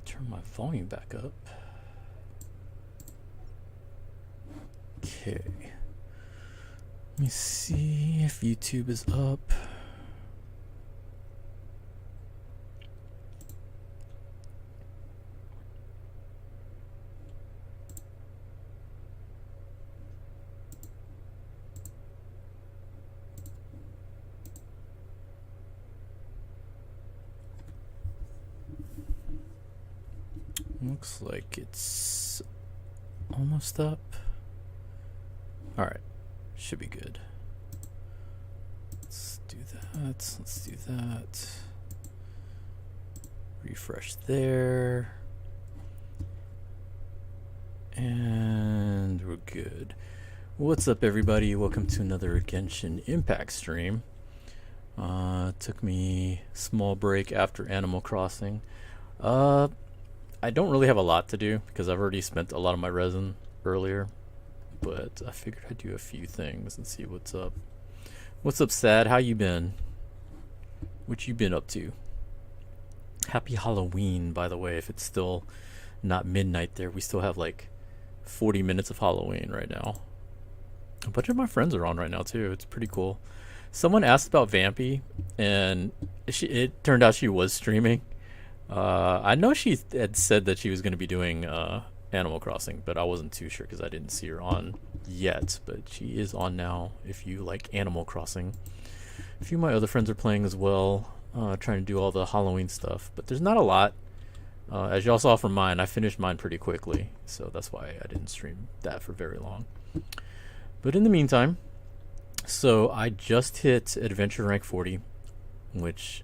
Turn my volume back up. Okay. Let me see if YouTube is up. Looks like it's almost up. Alright, should be good. Let's do that. Let's do that. Refresh there. And we're good. What's up, everybody? Welcome to another Genshin Impact stream. Took me a small break after Animal Crossing. I don't really have a lot to do because I've already spent a lot of my resin earlier, but I figured I'd do a few things and see what's up. What's up, Sad? How you been? What you been up to? Happy Halloween, by the way, if it's still not midnight there. We still have like 40 minutes of Halloween right now. A bunch of my friends are on right now too. It's pretty cool. Someone asked about Vampy, and it turned out she was streaming. I know she had said that she was going to be doing Animal Crossing, but I wasn't too sure because I didn't see her on yet. But she is on now if you like Animal Crossing. A few of my other friends are playing as well, trying to do all the Halloween stuff. But there's not a lot. As y'all saw from mine, I finished mine pretty quickly, so that's why I didn't stream that for very long. But in the meantime, so I just hit Adventure Rank 40, which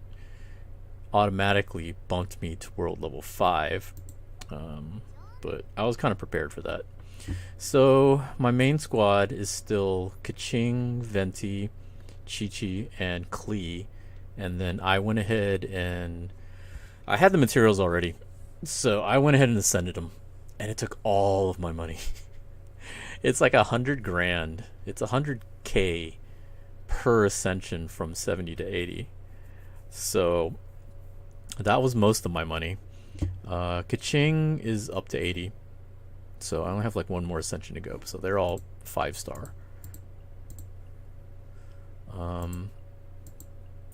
automatically bumped me to world level 5, but I was kind of prepared for that. So my main squad is still Kaching, Venti, Chi-Chi, and Klee, and then I went ahead and I had the materials already, so I went ahead and ascended them, and it took all of my money. It's like 100 grand. It's 100k per ascension from 70 to 80. So that was most of my money. Kaching is up to 80. So I only have like one more ascension to go. So they're all 5-star.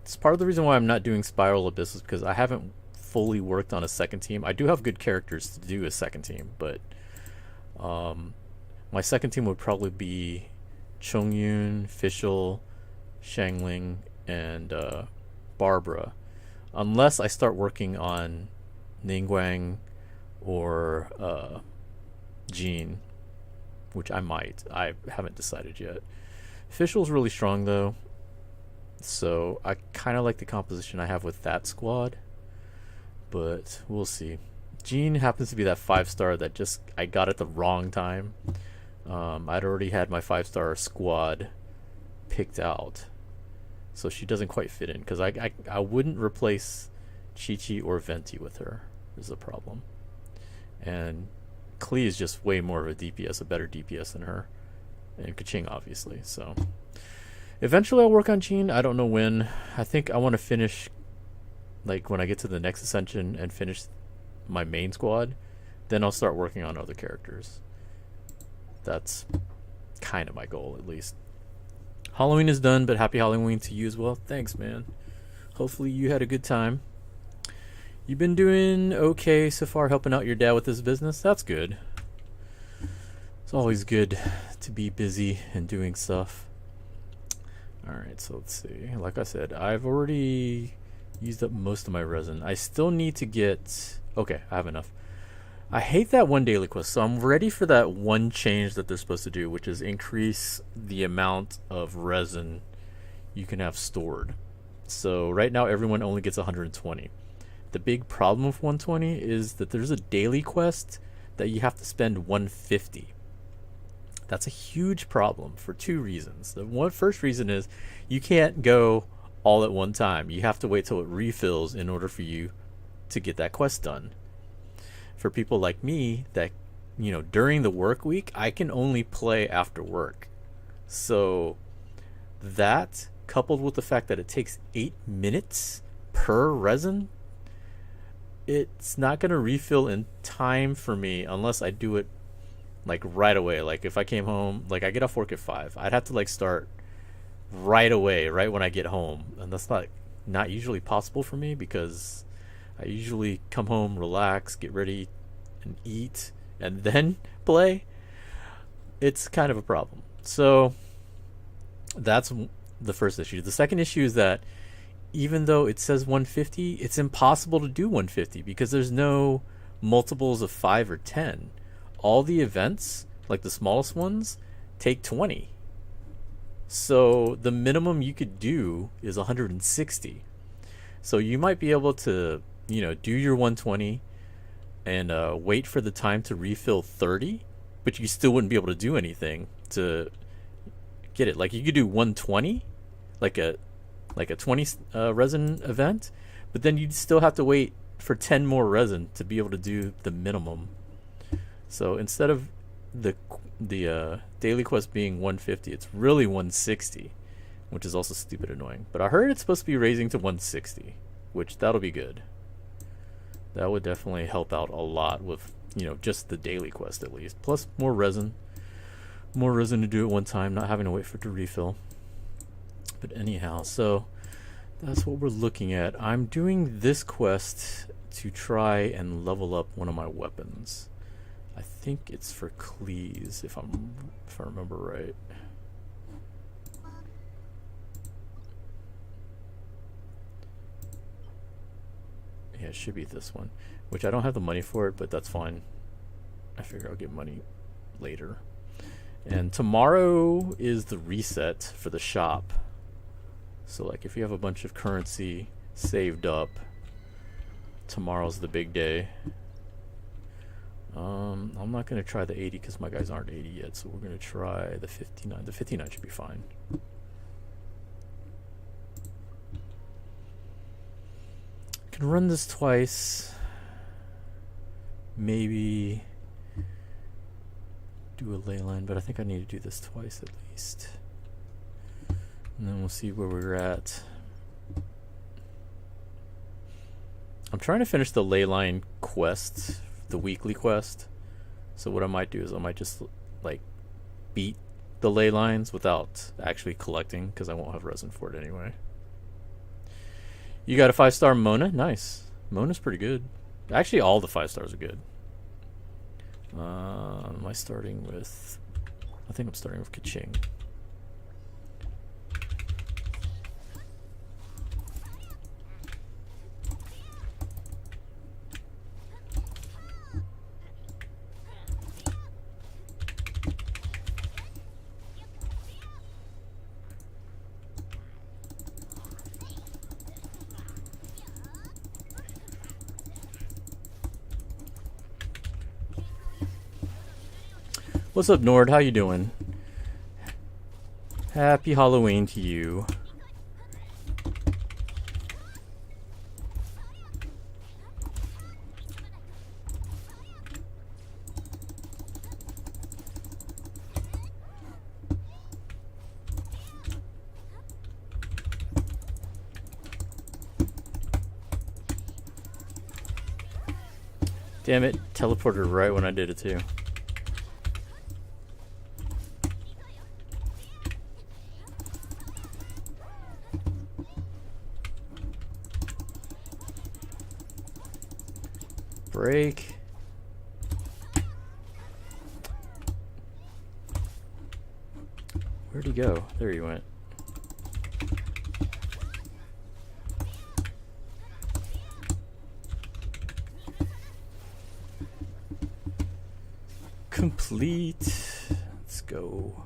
It's part of the reason why I'm not doing Spiral Abyss is because I haven't fully worked on a second team. I do have good characters to do a second team, but my second team would probably be Chongyun, Fischl, Shangling, and Barbara. Unless I start working on Ningguang or Jean, which I might. I haven't decided yet. Fischl's really strong though, so I kind of like the composition I have with that squad, but we'll see. Jean happens to be that 5-star that just I got at the wrong time. I'd already had my 5-star squad picked out, so she doesn't quite fit in because I wouldn't replace Chi-Chi or Venti with her is the problem. And Klee is just way more of a DPS, a better DPS than her. And Kaching, obviously. So eventually I'll work on Jean. I don't know when. I think I want to finish, like, when I get to the next ascension and finish my main squad, then I'll start working on other characters. That's kind of my goal, at least. Halloween is done, but happy Halloween to you as well. Thanks, man. Hopefully you had a good time. You've been doing okay so far, helping out your dad with his business. That's good. It's always good to be busy and doing stuff. Alright, so let's see. Like I said, I've already used up most of my resin. I still need to get... Okay, I have enough. I hate that one daily quest, so I'm ready for that one change that they're supposed to do, which is increase the amount of resin you can have stored. So right now everyone only gets 120. The big problem with 120 is that there's a daily quest that you have to spend 150. That's a huge problem for two reasons. The first reason is you can't go all at one time. You have to wait till it refills in order for you to get that quest done. For people like me that, you know, during the work week, I can only play after work. So that, coupled with the fact that it takes 8 minutes per resin, it's not gonna refill in time for me unless I do it like right away. Like if I came home, like I get off work at 5, I'd have to like start right away, right when I get home, and that's not usually possible for me because I usually come home, relax, get ready, and eat, and then play. It's kind of a problem. So that's the first issue. The second issue is that even though it says 150, it's impossible to do 150 because there's no multiples of 5 or 10. All the events, like the smallest ones, take 20. So the minimum you could do is 160. So you might be able to, do your 120 and wait for the time to refill 30, but you still wouldn't be able to do anything to get it. Like you could do 120, like a 20 resin event, but then you'd still have to wait for 10 more resin to be able to do the minimum. So instead of the daily quest being 150, it's really 160, which is also stupid annoying. But I heard it's supposed to be raising to 160, which that'll be good. That would definitely help out a lot with, just the daily quest at least. Plus more resin to do at one time, not having to wait for it to refill. But anyhow, so that's what we're looking at. I'm doing this quest to try and level up one of my weapons. I think it's for Cleese, if I remember right. Yeah, it should be this one, which I don't have the money for it, but that's fine. I figure I'll get money later. And tomorrow is the reset for the shop. So like if you have a bunch of currency saved up, tomorrow's the big day. I'm not going to try the 80 because my guys aren't 80 yet, so we're going to try the 59. The 59 should be fine. Can run this twice. Maybe do a ley line, but I think I need to do this twice at least. And then we'll see where we're at. I'm trying to finish the ley line quest, the weekly quest. So what I might do is I might just like beat the ley lines without actually collecting because I won't have resin for it anyway. You got a 5-star Mona? Nice. Mona's pretty good. Actually, all the 5 stars are good. Am I starting with... I think I'm starting with Kaching. What's up, Nord? How you doing? Happy Halloween to you. Damn it, teleported right when I did it too. Break. Where'd he go? There he went. Complete. Let's go.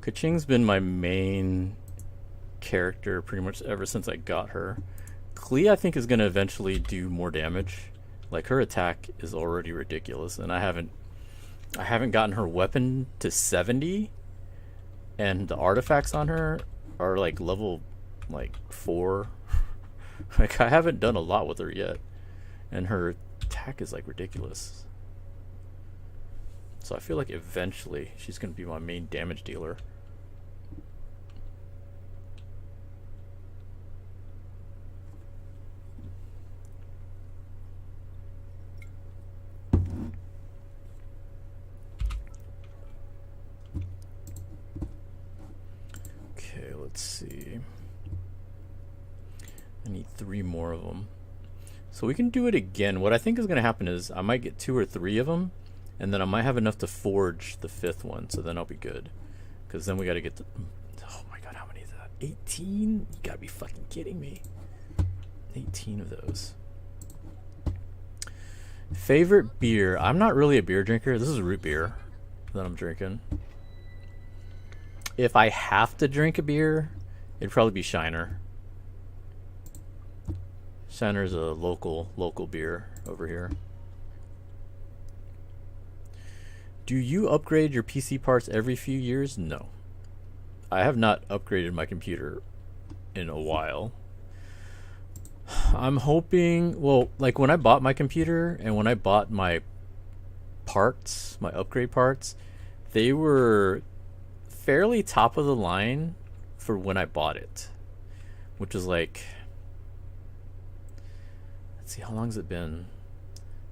Kaching's been my main character pretty much ever since I got her. Klee, I think, is going to eventually do more damage. Like, her attack is already ridiculous, and I haven't gotten her weapon to 70, and the artifacts on her are like level 4. Like, I haven't done a lot with her yet, and her attack is like ridiculous. So I feel like eventually she's going to be my main damage dealer. let's see. I need 3 more of them. So we can do it again. What I think is going to happen is I might get 2 or 3 of them, and then I might have enough to forge the 5th one, so then I'll be good. Because then we got to get the... Oh my god, how many is that? 18? You got to be fucking kidding me. 18 of those. Favorite beer? I'm not really a beer drinker. This is root beer that I'm drinking. If I have to drink a beer, it'd probably be Shiner. Shiner's a local beer over here. Do you upgrade your PC parts every few years? No. I have not upgraded my computer in a while. I'm hoping, well, like when I bought my computer and when I bought my parts, my upgrade parts, they were fairly top of the line for when I bought it, which is like, let's see, how long has it been?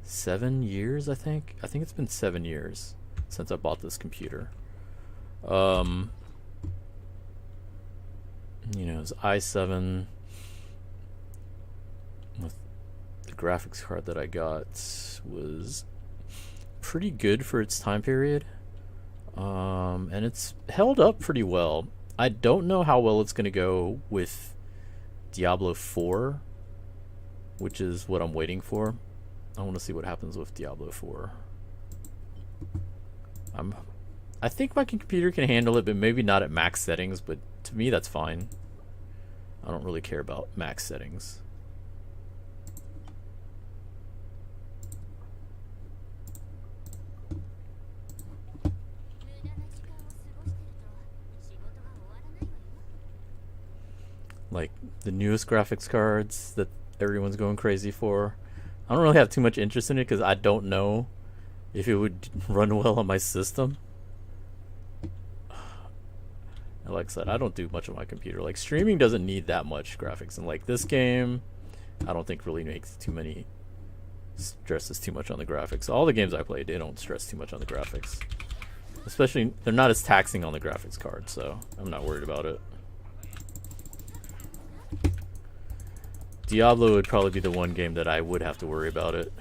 7 years, I think. I think it's been 7 years since I bought this computer. You know, it's i7 with the graphics card that I got was pretty good for its time period. And it's held up pretty well. I don't know how well it's going to go with Diablo 4, which is what I'm waiting for. I want to see what happens with Diablo 4. I think my computer can handle it, but maybe not at max settings, but to me that's fine. I don't really care about max settings. Like the newest graphics cards that everyone's going crazy for. I don't really have too much interest in it because I don't know if it would run well on my system. And like I said, I don't do much on my computer. Like streaming doesn't need that much graphics, and like this game, I don't think really stresses too much on the graphics. All the games I play, they don't stress too much on the graphics. Especially, they're not as taxing on the graphics card, so I'm not worried about it. Diablo would probably be the one game that I would have to worry about it.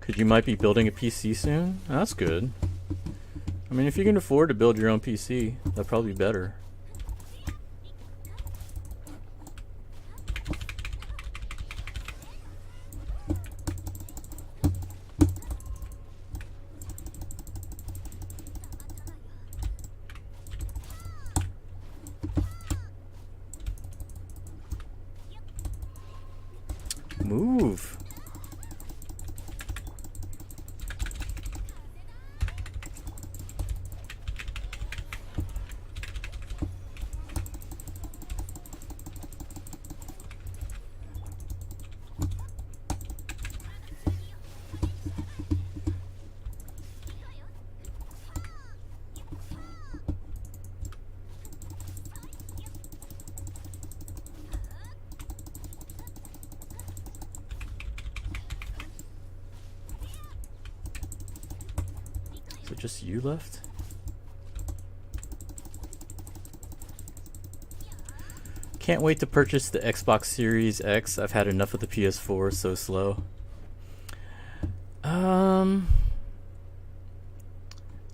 Cause you might be building a PC soon? That's good. I mean, if you can afford to build your own PC, that'd probably be better. Move. Is it just you left? Can't wait to purchase the Xbox Series X. I've had enough of the PS4, so slow.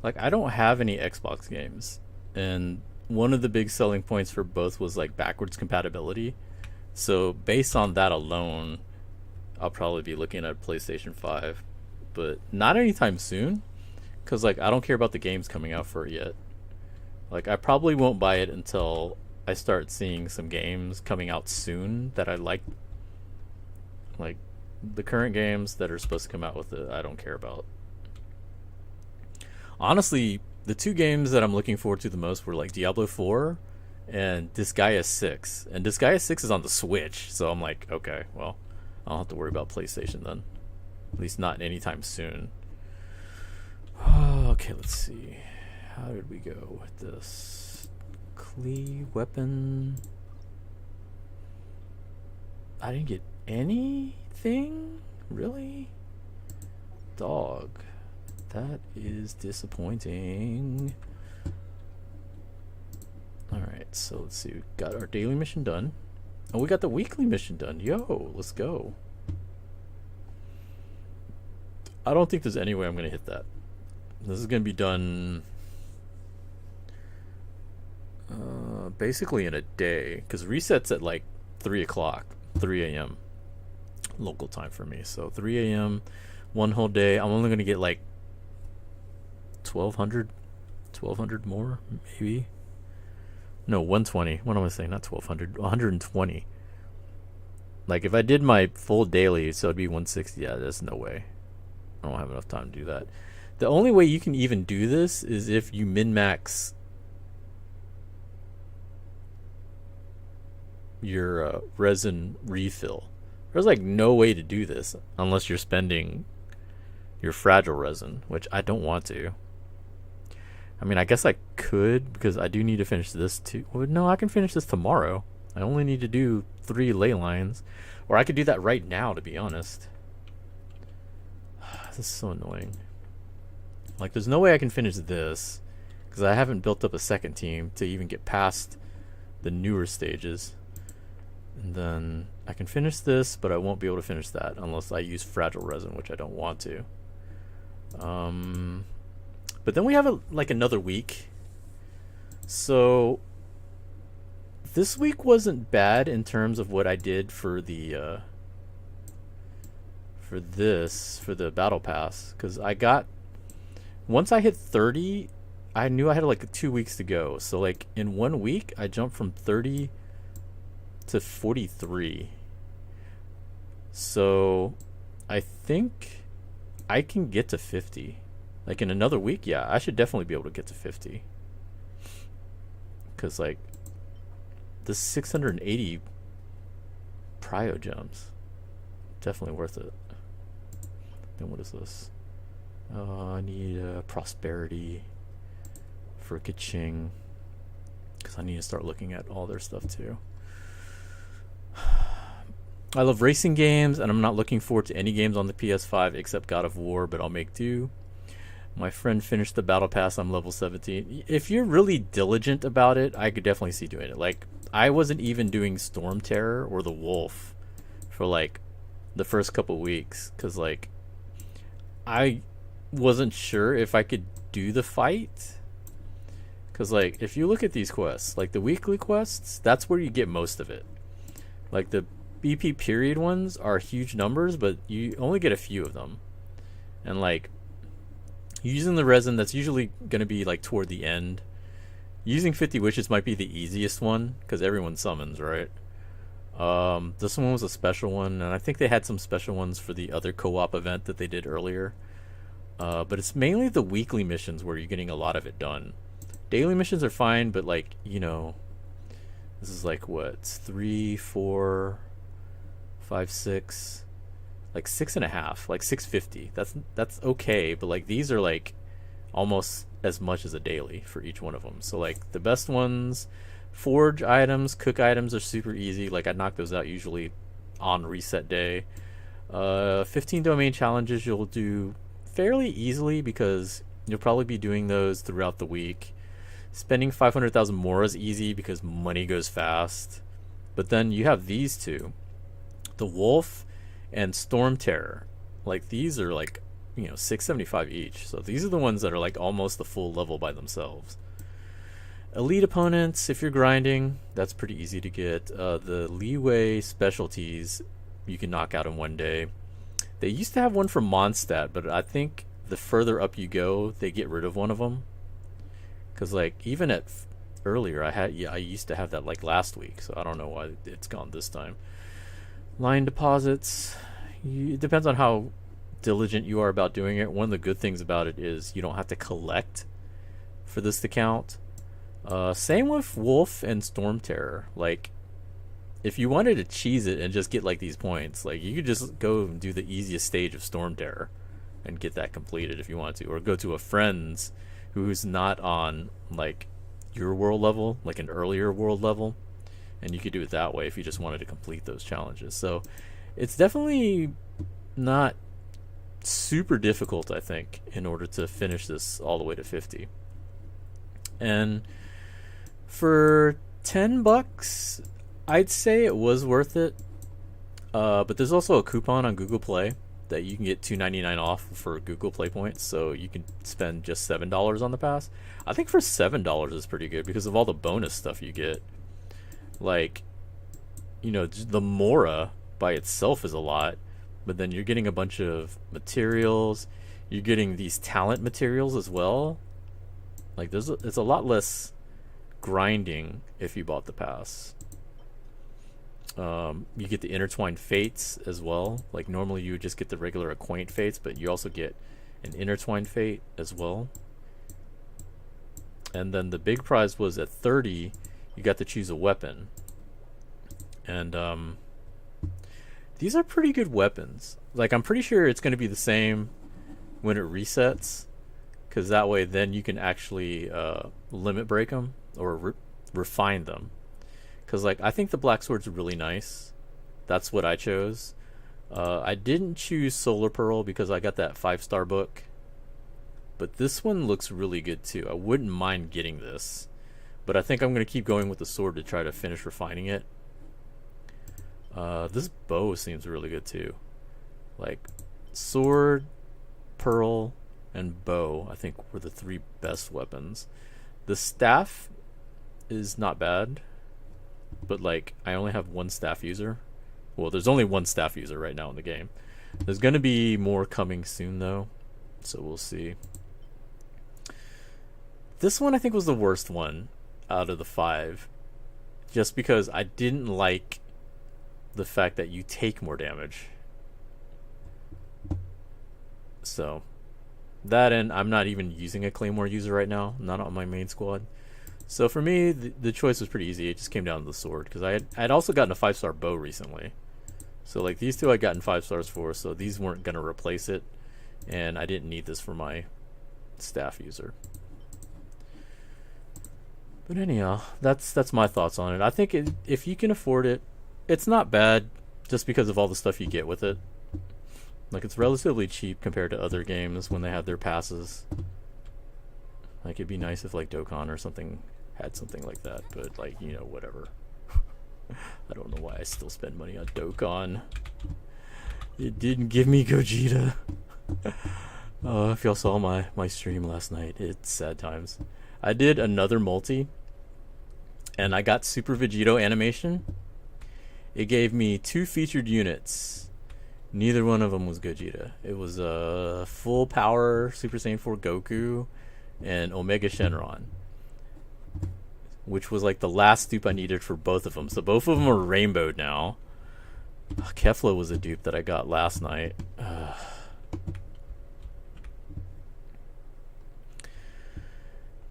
Like I don't have any Xbox games, and one of the big selling points for both was like backwards compatibility. So based on that alone, I'll probably be looking at PlayStation 5, but not anytime soon, because like I don't care about the games coming out for it yet. Like I probably won't buy it until I start seeing some games coming out soon that I like the current games that are supposed to come out with it, I don't care about. Honestly, the two games that I'm looking forward to the most were like Diablo 4 and Disgaea 6. And Disgaea 6 is on the Switch, so I'm like, okay, well, I don't have to worry about PlayStation then. At least not anytime soon. Okay, let's see. How did we go with this? weekly weapon. I didn't get anything? Really? Dog. That is disappointing. Alright, so let's see. We got our daily mission done. Oh, we got the weekly mission done. Yo, let's go. I don't think there's any way I'm going to hit that. This is going to be done basically in a day, because resets at like 3 o'clock, 3 a.m. local time for me. So 3 a.m., one whole day. I'm only going to get like 1,200 more, maybe. No, 120. What am I saying? Not 1,200. 120. Like, if I did my full daily, so it'd be 160. Yeah, there's no way. I don't have enough time to do that. The only way you can even do this is if you min-max your resin refill. There's like no way to do this unless you're spending your fragile resin, which I don't want to. I mean, I guess I could, because I do need to finish this too. Well, no, I can finish this tomorrow. I only need to do 3 ley lines. Or I could do that right now, to be honest. This is so annoying. Like, there's no way I can finish this, because I haven't built up a second team to even get past the newer stages. And then I can finish this, but I won't be able to finish that unless I use fragile resin, which I don't want to. But then we have like another week. So this week wasn't bad in terms of what I did for the for the battle pass, because I got, once I hit 30, I knew I had like 2 weeks to go. So like in 1 week I jumped from 30 to 43. So I think I can get to 50. Like in another week, yeah, I should definitely be able to get to 50. Because like the 680 prio gems, definitely worth it. Then what is this? I need prosperity for Kaching, because I need to start looking at all their stuff too. I love racing games, and I'm not looking forward to any games on the PS5 except God of War, but I'll make do. My friend finished the battle pass. I'm level 17. If you're really diligent about it, I could definitely see doing it. Like, I wasn't even doing Storm Terror or the Wolf for like the first couple weeks, because like I wasn't sure if I could do the fight. Because like if you look at these quests, like the weekly quests, that's where you get most of it. Like the BP period ones are huge numbers, but you only get a few of them. And like using the resin, that's usually going to be like toward the end. Using 50 Wishes might be the easiest one, because everyone summons, right? This one was a special one, and I think they had some special ones for the other co-op event that they did earlier. But it's mainly the weekly missions where you're getting a lot of it done. Daily missions are fine, but like, you know, this is like what, 3, 4, 5, 6, like 6.5, like 650. That's okay, but like these are like almost as much as a daily for each one of them. So like the best ones, forge items, cook items are super easy. Like I knock those out usually on reset day. 15 domain challenges you'll do fairly easily, because you'll probably be doing those throughout the week. Spending 500,000 mora is easy because money goes fast. But then you have these two, the Wolf and Storm Terror. Like these are like, you know, 675 each. So these are the ones that are like almost the full level by themselves. Elite opponents, if you're grinding, that's pretty easy to get. The leeway specialties you can knock out in one day. They used to have one for Mondstadt, but I think the further up you go, they get rid of one of them. Because like even at earlier, I used to have that like last week, so I don't know why it's gone this time. Line deposits, it depends on how diligent you are about doing it. One of the good things about it is you don't have to collect for this to count. Same with Wolf and Storm Terror. Like if you wanted to cheese it and just get like these points, like you could just go and do the easiest stage of Storm Terror and get that completed if you want to, or go to a friend's who's not on like your world level, like an earlier world level, and you could do it that way if you just wanted to complete those challenges. So it's definitely not super difficult, I think, in order to finish this all the way to 50. And for $10, I'd say it was worth it. But there's also a coupon on Google Play that you can get $2.99 off for Google Play points, so you can spend just $7 on the pass. I think for $7 is pretty good because of all the bonus stuff you get. Like, the mora by itself is a lot, but then you're getting a bunch of materials. You're getting these talent materials as well. Like, it's a lot less grinding if you bought the pass. You get the intertwined fates as well. Like, normally you would just get the regular acquaint fates, but you also get an intertwined fate as well. And then the big prize was at 30, you got to choose a weapon. And these are pretty good weapons. Like, I'm pretty sure it's going to be the same when it resets, because that way then you can actually limit break them or refine them. Because, like, I think the black sword's really nice. That's what I chose. I didn't choose Solar Pearl because I got that 5-star book. But this one looks really good too. I wouldn't mind getting this. But I think I'm going to keep going with the sword to try to finish refining it. This bow seems really good too. Like, sword, pearl, and bow, I think, were the 3 best weapons. The staff is not bad. But, like, I only have 1 staff user. Well, there's only 1 staff user right now in the game. There's going to be more coming soon, though. So we'll see. This one, I think, was the worst one out of the 5. Just because I didn't like the fact that you take more damage. So, that, and I'm not even using a Claymore user right now. Not on my main squad. So for me, the choice was pretty easy. It just came down to the sword, because I'd also gotten a 5-star bow recently. So, like, these 2 I'd gotten 5 stars for, so these weren't going to replace it, and I didn't need this for my staff user. But anyhow, that's my thoughts on it. I think if you can afford it, it's not bad, just because of all the stuff you get with it. Like, it's relatively cheap compared to other games when they have their passes. Like, it'd be nice if, like, Dokkan or something had something like that, but, like, whatever. I don't know why I still spend money on Dokkan. It didn't give me Gogeta. If y'all saw my stream last night, it's sad times. I did another multi, and I got Super Vegito animation. It gave me 2 featured units. Neither one of them was Gogeta. It was a full power Super Saiyan 4 Goku and Omega Shenron, which was like the last dupe I needed for both of them. So both of them are rainbowed now. Kefla was a dupe that I got last night.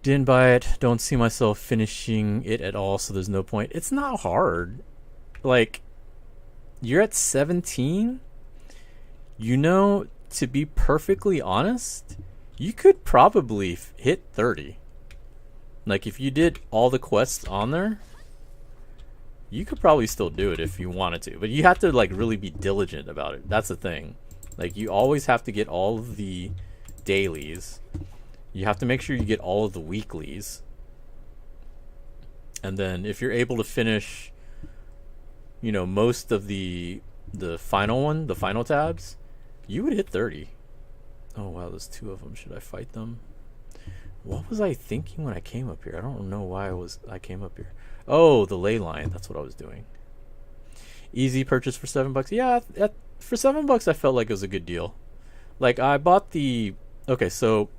Didn't buy it. Don't see myself finishing it at all, so there's no point. It's not hard. Like, you're at 17. To be perfectly honest, you could probably hit 30. Like, if you did all the quests on there, you could probably still do it if you wanted to. But you have to, like, really be diligent about it. That's the thing. Like, you always have to get all of the dailies. You have to make sure you get all of the weeklies. And then if you're able to finish, most of the final tabs, you would hit 30. Oh, wow, there's 2 of them. Should I fight them? What was I thinking when I came up here? I don't know why I came up here. Oh, the ley line. That's what I was doing. Easy purchase for $7. Yeah, for $7, I felt like it was a good deal. Like, I bought the... Okay, so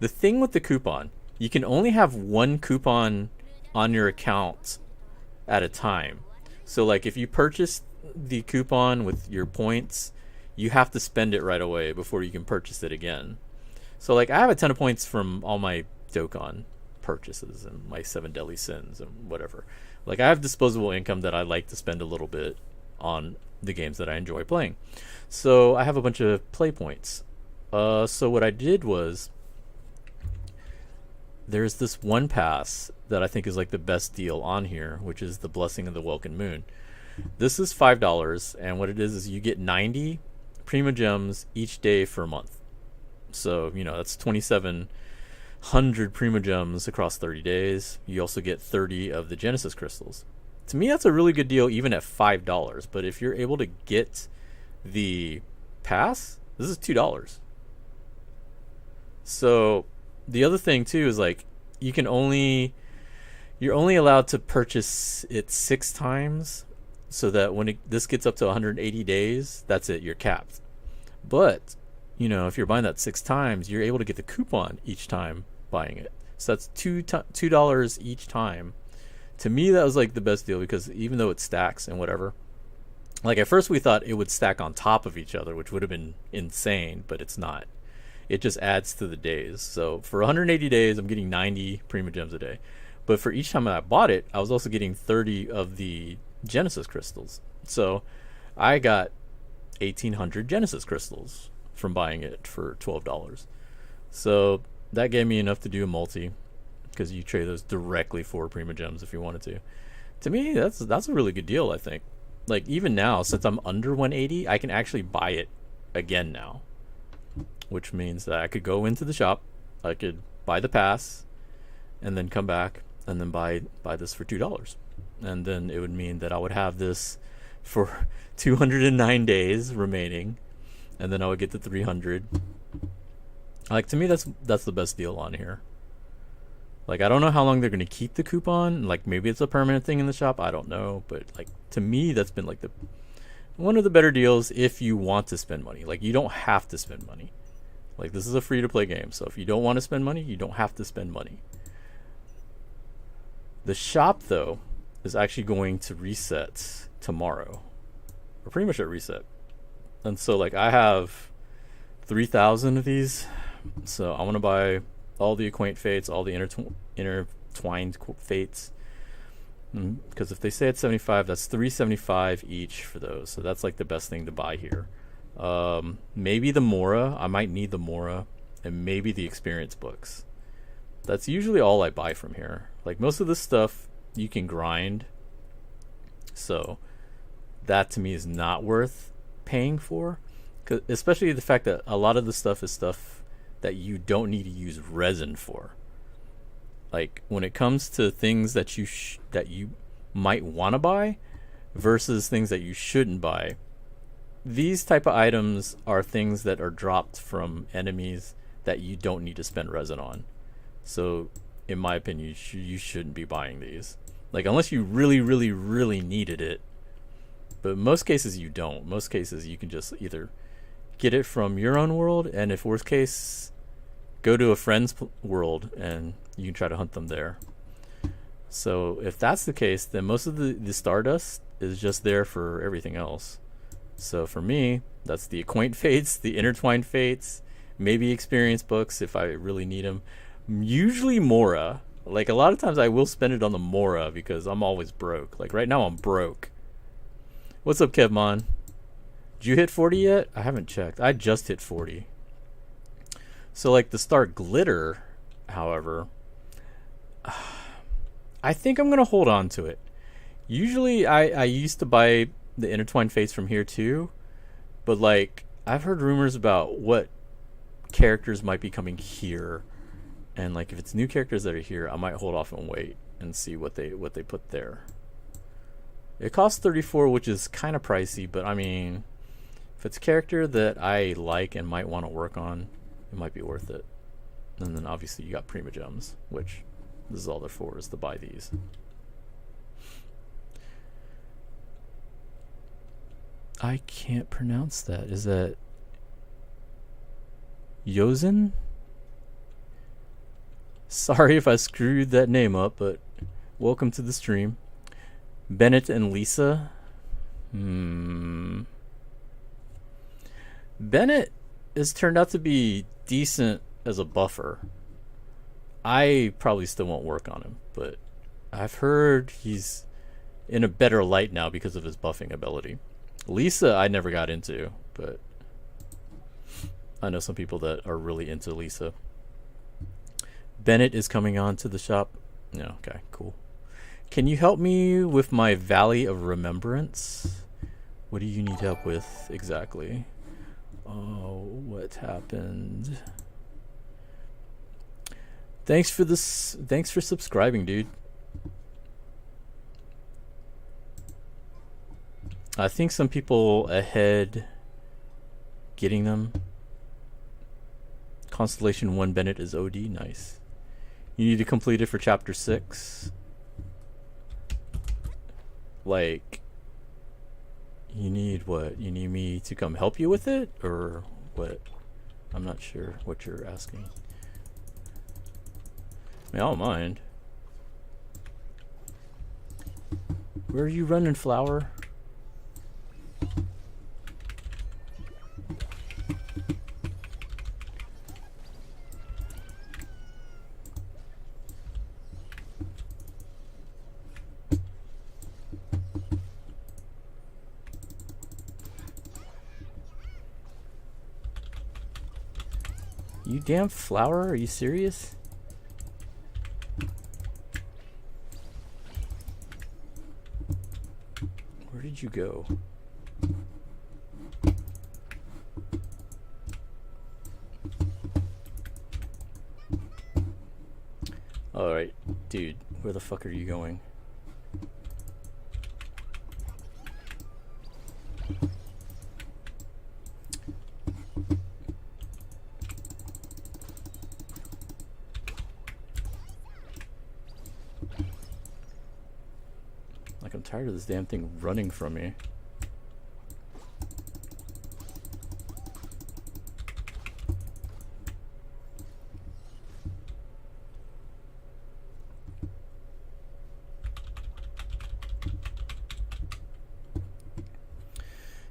the thing with the coupon, you can only have 1 coupon on your account at a time. So, like, if you purchase the coupon with your points, you have to spend it right away before you can purchase it again. So, like, I have a ton of points from all my Dokkan purchases and my 7 Deadly Sins and whatever. Like, I have disposable income that I like to spend a little bit on the games that I enjoy playing. So, I have a bunch of play points. So what I did was, there's this one pass that I think is like the best deal on here, which is the Blessing of the Welkin Moon. This is $5, and what it is you get 90 Prima Gems each day for a month. So, you know, that's 2,700 Prima Gems across 30 days. You also get 30 of the Genesis Crystals. To me, that's a really good deal even at $5, but if you're able to get the pass, this is $2. So, the other thing too is like you're only allowed to purchase it 6 times, so that when this gets up to 180 days, that's it, you're capped. But you know, if you're buying that 6 times, you're able to get the coupon each time buying it. So that's $2 each time. To me, that was like the best deal, because even though it stacks and whatever, like at first we thought it would stack on top of each other, which would have been insane, but it's not. It just adds to the days. So for 180 days, I'm getting 90 Prima Gems a day. But for each time I bought it, I was also getting 30 of the Genesis Crystals. So I got 1,800 Genesis Crystals from buying it for $12. So that gave me enough to do a multi, because you trade those directly for Prima Gems if you wanted to. To me, that's a really good deal, I think. Like even now, since I'm under 180, I can actually buy it again now, which means that I could go into the shop, I could buy the pass, and then come back and then buy this for $2. And then it would mean that I would have this for 209 days remaining, and then I would get the 300. Like, to me, that's the best deal on here. Like, I don't know how long they're going to keep the coupon. Like, maybe it's a permanent thing in the shop, I don't know. But like, to me, that's been like one of the better deals if you want to spend money. Like, you don't have to spend money. Like, this is a free-to-play game, so if you don't want to spend money, you don't have to spend money. The shop, though, is actually going to reset tomorrow. Or pretty much at reset. And so, like, I have 3,000 of these. So I want to buy all the Acquaint Fates, all the intertwined Fates. Because if they say it's 75, that's 375 each for those. So that's like the best thing to buy here. Maybe the Mora. I might need the Mora. And maybe the experience books. That's usually all I buy from here. Like, most of this stuff you can grind. So that to me is not worth paying for. Especially the fact that a lot of the stuff is stuff that you don't need to use resin for. Like, when it comes to things that you might want to buy versus things that you shouldn't buy, these type of items are things that are dropped from enemies that you don't need to spend resin on. So in my opinion, you shouldn't be buying these. Like, unless you really, really, really needed it. But most cases you don't. Most cases you can just either get it from your own world, and if worst case, go to a friend's world and you can try to hunt them there. So if that's the case, then most of the Stardust is just there for everything else. So for me, that's the Acquaint Fates, the Intertwined Fates, maybe experience books if I really need them. Usually Mora. Like, a lot of times I will spend it on the Mora because I'm always broke. Like, right now I'm broke. What's up, Kevmon? Did you hit 40 yet? I haven't checked. I just hit 40. So, like, the Star Glitter, however, I think I'm going to hold on to it. Usually I used to buy the Intertwined Fates from here too, but, like, I've heard rumors about what characters might be coming here, and, like, if it's new characters that are here, I might hold off and wait and see what they put there. It costs 34, which is kind of pricey, but I mean, if it's a character that I like and might want to work on, it might be worth it. And then obviously you got Prima Gems, which this is all they're for, is to buy these. I can't pronounce that. Is that Yozen? Sorry if I screwed that name up, but welcome to the stream. Bennett and Lisa. Bennett has turned out to be decent as a buffer. I probably still won't work on him, but I've heard he's in a better light now because of his buffing ability. Lisa I never got into, but I know some people that are really into Lisa. Bennett is coming on to the shop. No, okay, cool. Can you help me with my Valley of Remembrance? What do you need help with exactly? Oh, what happened? Thanks for this. Thanks for subscribing, dude. I think some people ahead getting them. Constellation 1 Bennett is OD. Nice. You need to complete it for chapter 6. Like, you need what? You need me to come help you with it? Or what? I'm not sure what you're asking. I mean, I don't mind. Where are you running, Flower? You damn Flower, are you serious? Where did you go? Alright, dude, where the fuck are you going? Like, I'm tired of this damn thing running from me.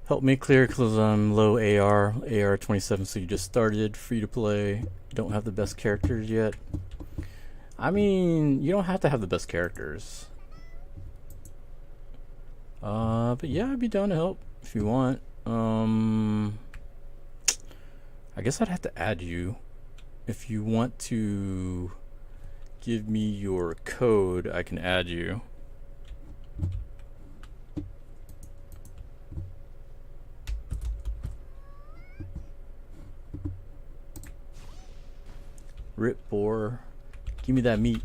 Help me clear because I'm low AR 27, so you just started, free to play, don't have the best characters yet. I mean, you don't have to have the best characters. But yeah, I'd be down to help if you want. I guess I'd have to add you. If you want to give me your code, I can add you. Rip boar. Give me that meat.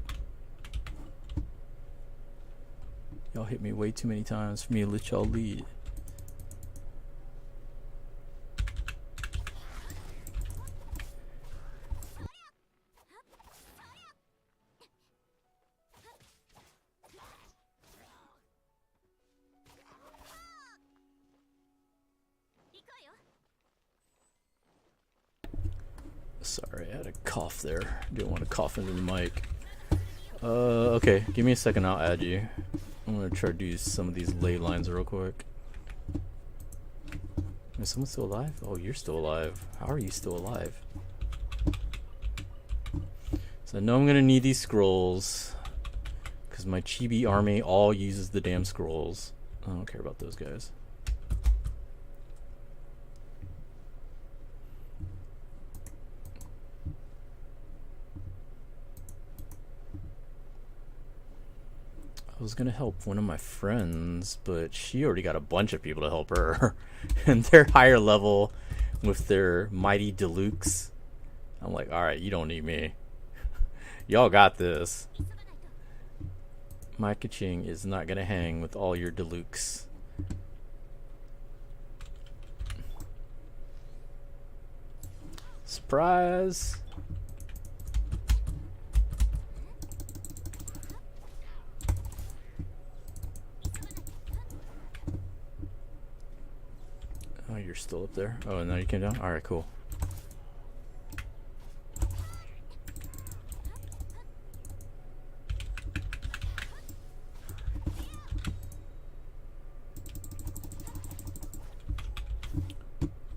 Y'all hit me way too many times for me to let y'all lead. Sorry, I had a cough there. Didn't want to cough into the mic. Okay, give me a second, I'll add you. I'm gonna try to do some of these ley lines real quick. Is someone still alive? Oh, you're still alive. How are you still alive? So I know I'm gonna need these scrolls, because my chibi army all uses the damn scrolls. I don't care about those guys. I was gonna help one of my friends, but she already got a bunch of people to help her. And they're higher level with their mighty deluxe. I'm like, alright, you don't need me. Y'all got this. My ka-ching is not gonna hang with all your deluxe. Surprise! Oh, you're still up there? Oh, and now you came down? Alright, cool.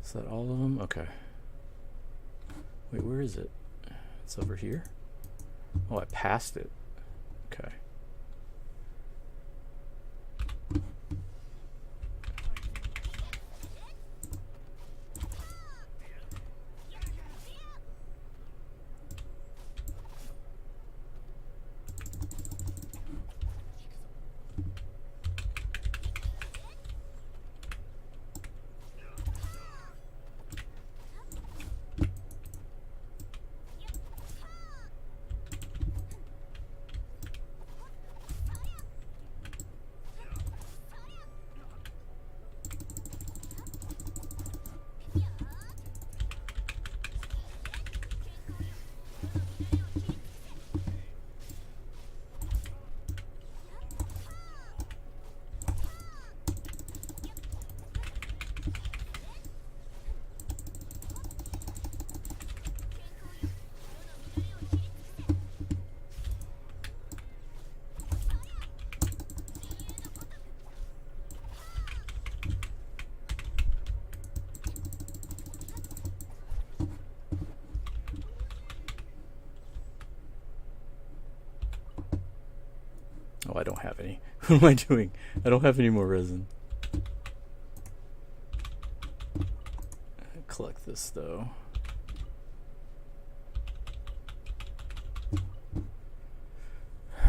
Is that all of them? Okay. Wait, where is it? It's over here? Oh, I passed it. Okay. Oh, I don't have any. What am I doing? I don't have any more resin. Collect this though.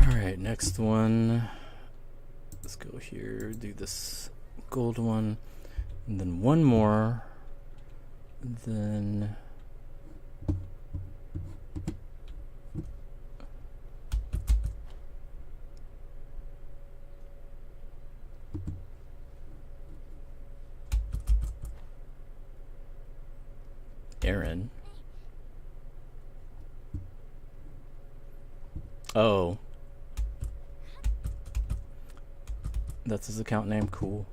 Alright, next one. Let's go here, do this gold one, and then one more, and then Aaron. Oh. That's his account name? Cool.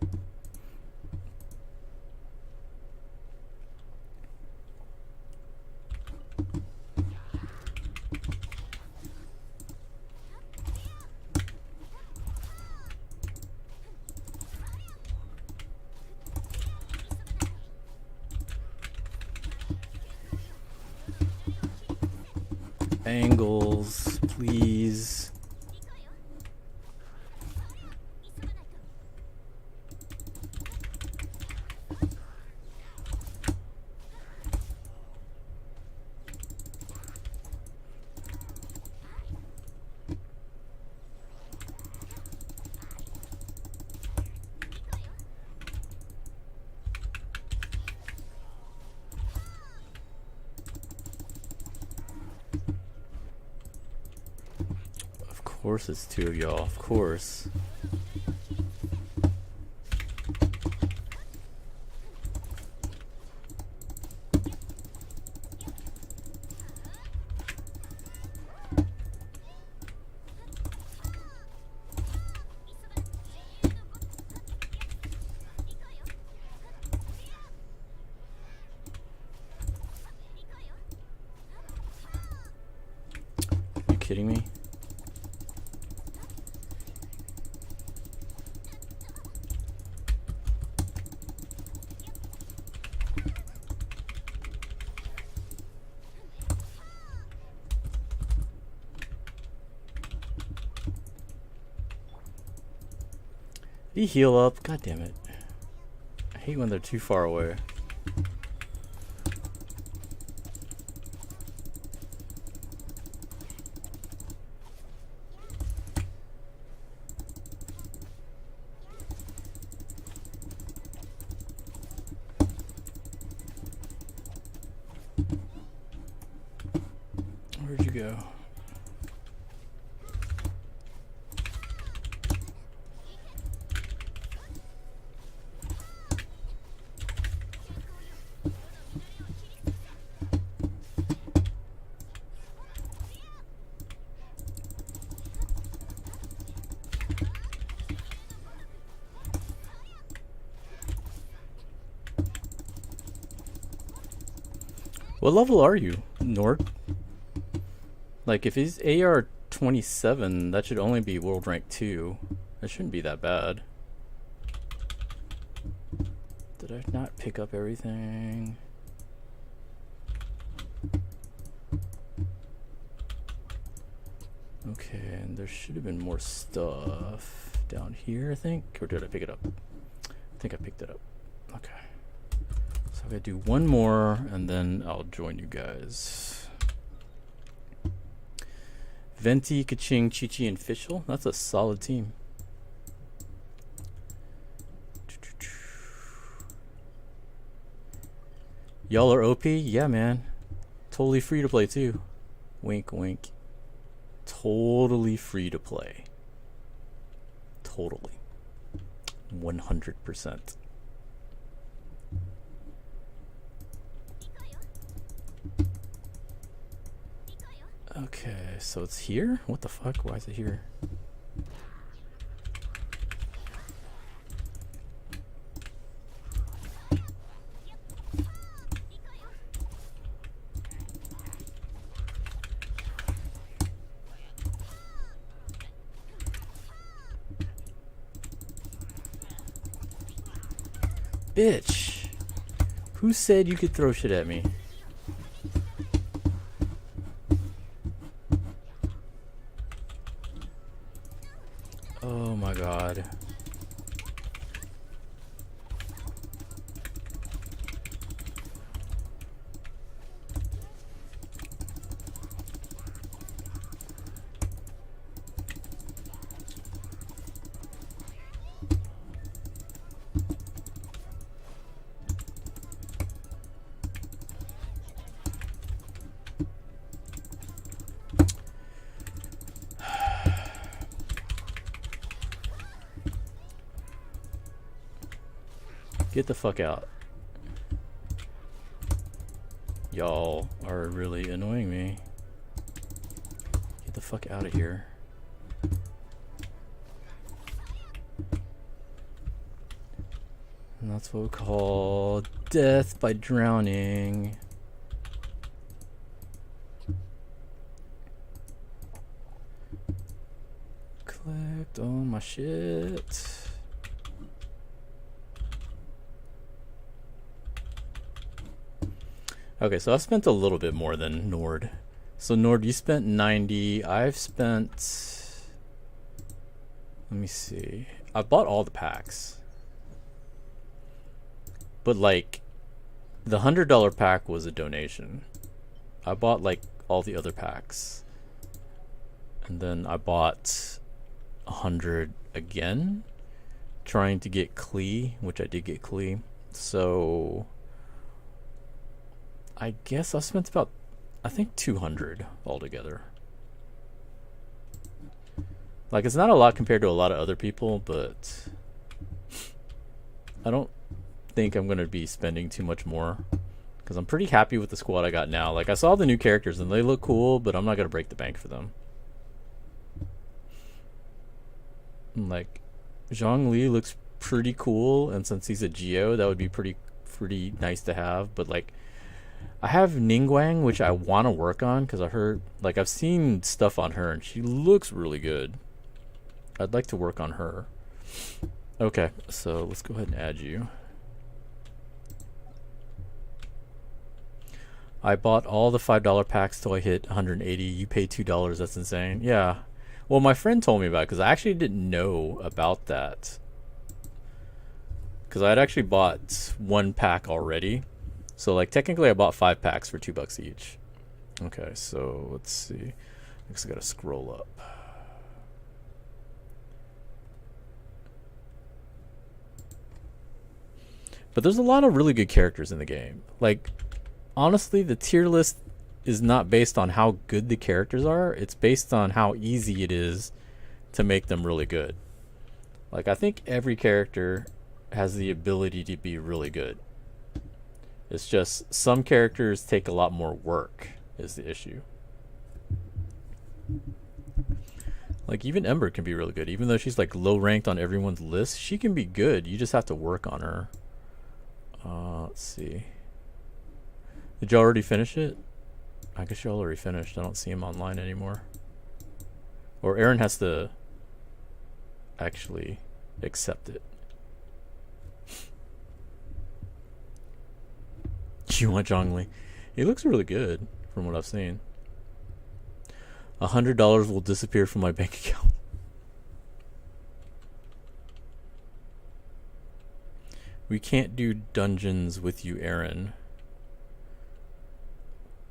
Angles, please. Of course it's two of y'all, of course. You kidding me? Did he heal up? God damn it. I hate when they're too far away. Where'd you go? What level are you, Nord? Like, if he's AR27, that should only be world rank 2. That shouldn't be that bad. Did I not pick up everything? Okay, and there should have been more stuff down here, I think. Or did I pick it up? I think I picked it up. Okay. So I'm gonna do one more and then I'll join you guys. Venti, Kaching, Chi-Chi, and Fischl. That's a solid team. Y'all are OP? Yeah, man. Totally free to play too. Wink, wink. Totally free to play. Totally. 100%. Okay, so it's here? What the fuck? Why is it here? Bitch! Who said you could throw shit at me? Get the fuck out. Y'all are really annoying me. Get the fuck out of here. And that's what we call death by drowning. Collect all my shit. Okay, so I've spent a little bit more than Nord. So Nord, you spent 90. I've spent... Let me see. I bought all the packs. But like, the $100 pack was a donation. I bought like all the other packs. And then I bought 100 again, trying to get Klee, which I did get Klee. So I guess I spent about, I think 200 altogether. Like, it's not a lot compared to a lot of other people, but I don't think I'm going to be spending too much more, because I'm pretty happy with the squad I got now. Like, I saw the new characters and they look cool, but I'm not going to break the bank for them. Like, Zhongli looks pretty cool, and since he's a Geo, that would be pretty nice to have. But like, I have Ningguang, which I want to work on, because I heard, like, I've seen stuff on her and she looks really good. I'd like to work on her. Okay, so let's go ahead and add you. I bought all the $5 packs till I hit 180. You paid $2. That's insane. Yeah. Well, my friend told me about it, because I actually didn't know about that. Because I had actually bought one pack already. So, like, technically I bought 5 packs for $2 each. Okay, so let's see. I guess I gotta scroll up. But there's a lot of really good characters in the game. Like, honestly, the tier list is not based on how good the characters are. It's based on how easy it is to make them really good. Like, I think every character has the ability to be really good. It's just some characters take a lot more work is the issue. Like, even Ember can be really good. Even though she's like low ranked on everyone's list, she can be good. You just have to work on her. Let's see. Did you already finish it? I guess you already finished. I don't see him online anymore. Or Aaron has to actually accept it. You want Zhongli? He looks really good from what I've seen. $100 will disappear from my bank account. We can't do dungeons with you, Aaron.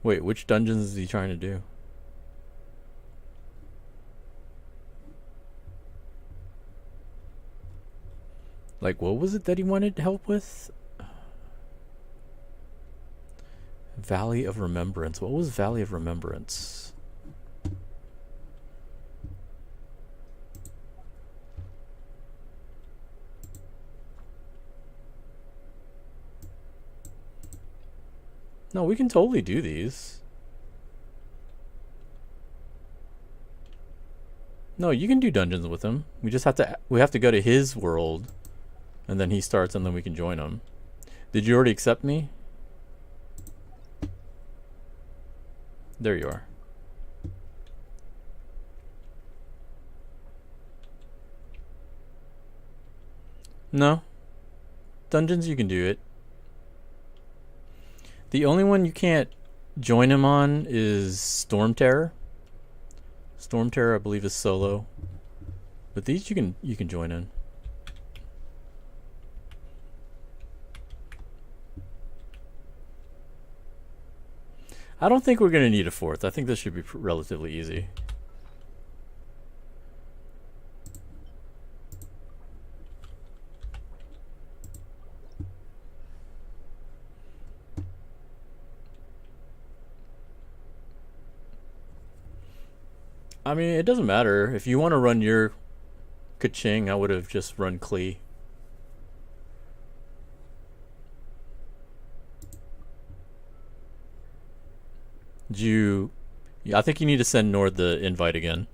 Wait, which dungeons is he trying to do? Like, what was it that he wanted help with? Valley of Remembrance. What was Valley of Remembrance? No, we can totally do these. No, you can do dungeons with him. We just have to go to his world, and then he starts, and then we can join him. Did you already accept me? There you are. No. Dungeons, you can do it. The only one you can't join him on is Storm Terror. Storm Terror, I believe, is solo. But these you can join in. I don't think we're going to need a 4th. I think this should be relatively easy. I mean, it doesn't matter. If you want to run your Kaching, I would have just run Klee. Did you? Yeah, I think you need to send Nord the invite again.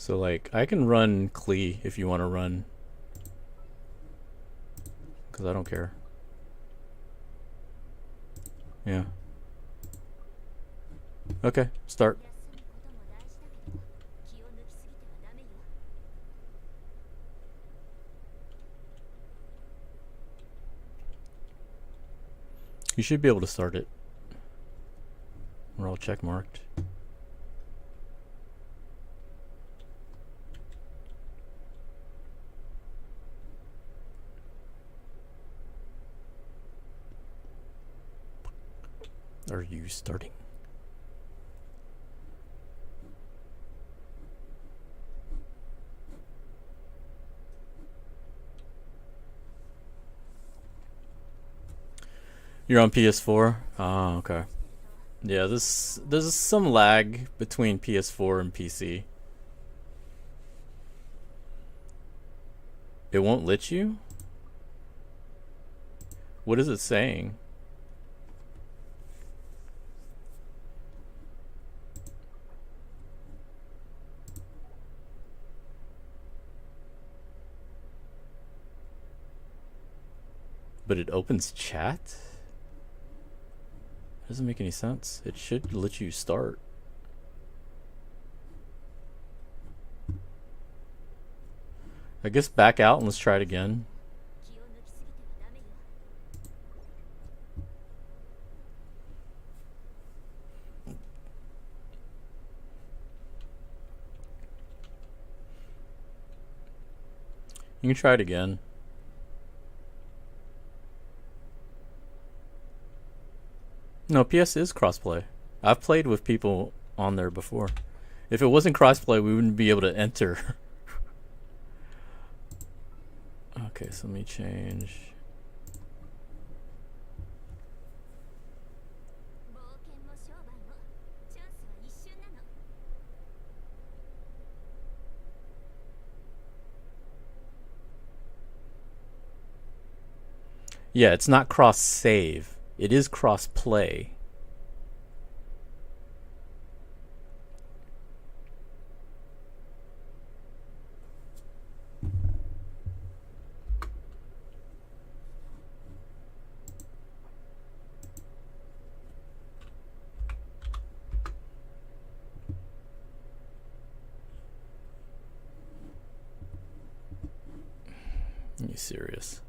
So like, I can run Klee if you want to run, because I don't care. Yeah. Okay, start. You should be able to start it. We're all check marked. Are you starting? You're on PS4? Oh, okay. Yeah, there's some lag between PS4 and PC. It won't let you? What is it saying? But it opens chat? Doesn't make any sense. It should let you start. I guess back out and let's try it again. You can try it again. No, PS is crossplay. I've played with people on there before. If it wasn't crossplay, we wouldn't be able to enter. Okay, so let me change. Yeah, it's not cross save. It is cross play. Are you serious?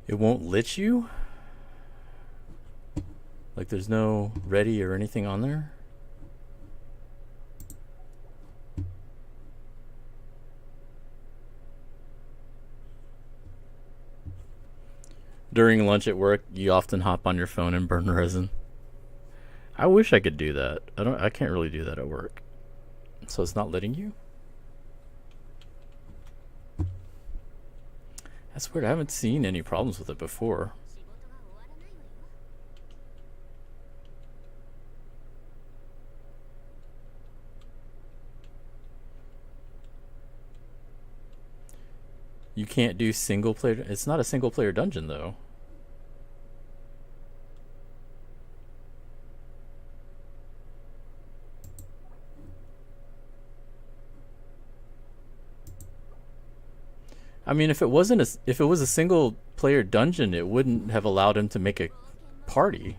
It won't let you? Like there's no ready or anything on there? During lunch at work, you often hop on your phone and burn resin. I wish I could do that. I can't really do that at work. So it's not letting you? That's weird. I haven't seen any problems with it before. You can't do single player. It's not a single player dungeon though. I mean, if it was a single player dungeon, it wouldn't have allowed him to make a party.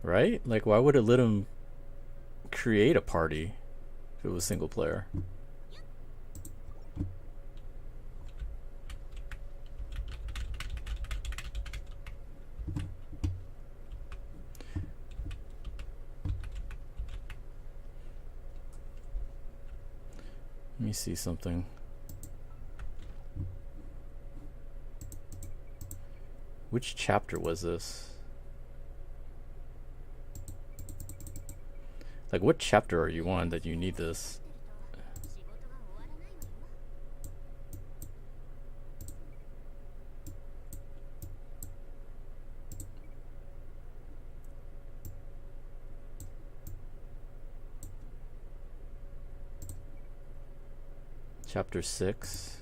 Right? Like, why would it let him create a party if it was single player? me see something. Which chapter was this? Like, what chapter are you on that you need this? Chapter 6.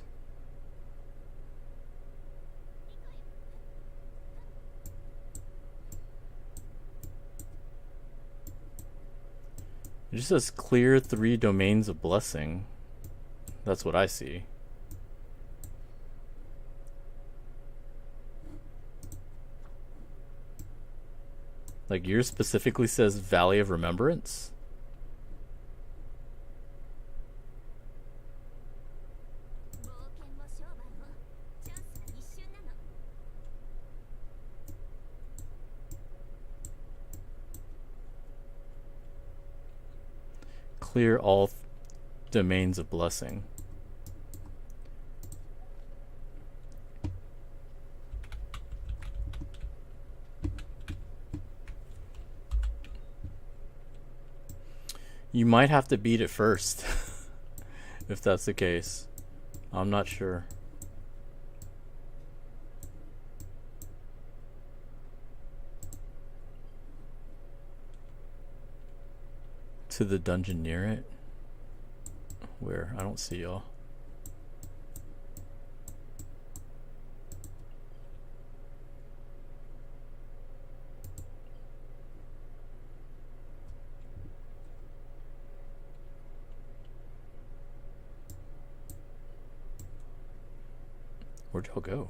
It just says clear 3 domains of blessing. That's what I see. Like, yours specifically says Valley of Remembrance? Clear all domains of blessing. You might have to beat it first. If that's the case. I'm not sure. To the dungeon near it? Where? I don't see y'all. Where'd y'all go?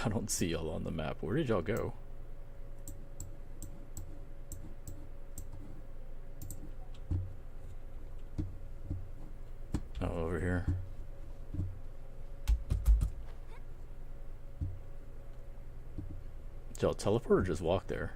I don't see y'all on the map. Where did y'all go? Oh, over here. Did y'all teleport or just walk there?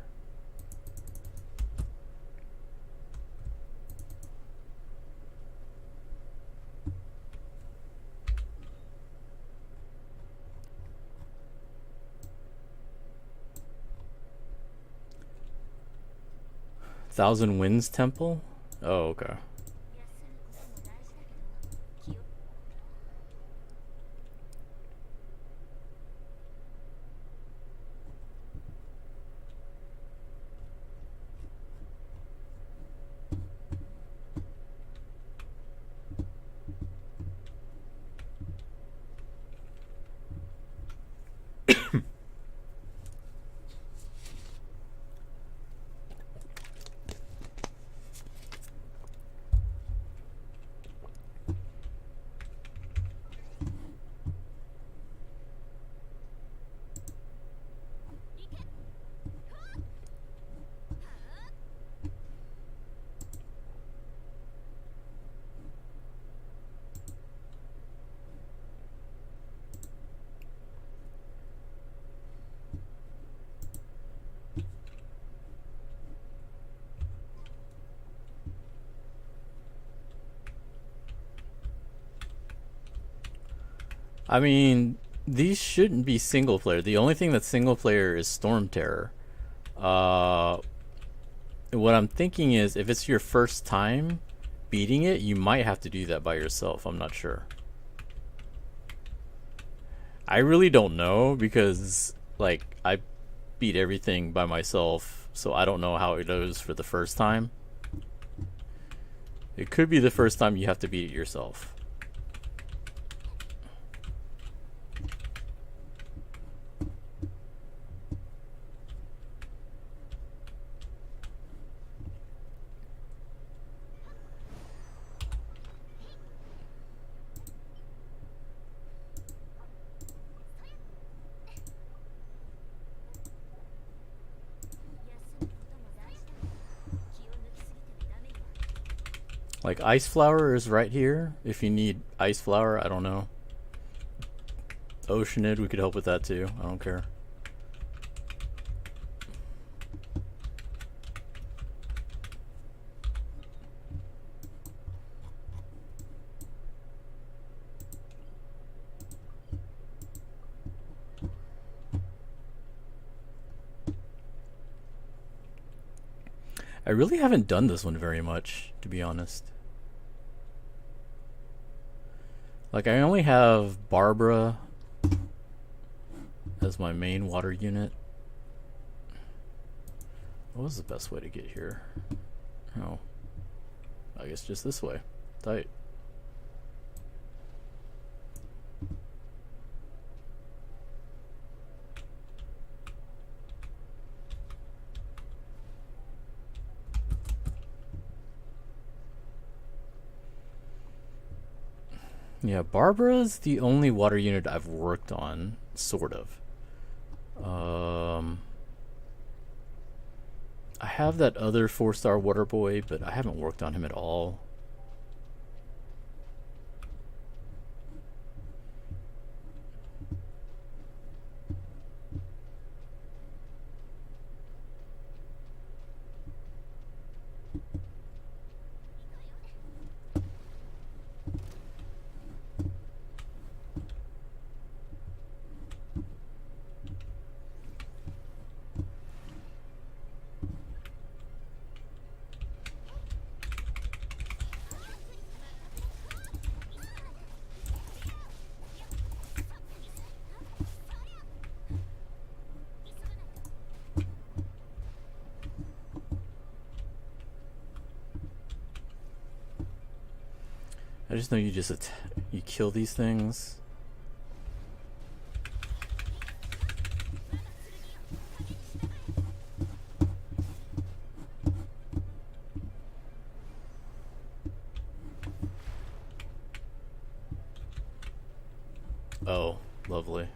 Thousand Winds Temple? Oh, okay. I mean, these shouldn't be single player. The only thing that's single player is Storm Terror. What I'm thinking is, if it's your first time beating it, you might have to do that by yourself. I'm not sure. I really don't know, because like I beat everything by myself, so I don't know how it goes for the first time. It could be the first time you have to beat it yourself. Like, Ice Flower is right here. If you need Ice Flower, I don't know. Oceanid, we could help with that too. I don't care. I really haven't done this one very much, to be honest. Like, I only have Barbara as my main water unit. What was the best way to get here? Oh, I guess just this way. Tight. Yeah, Barbara's the only water unit I've worked on, sort of. I have that other 4-star water boy, but I haven't worked on him at all. I just know you you kill these things. Oh, lovely.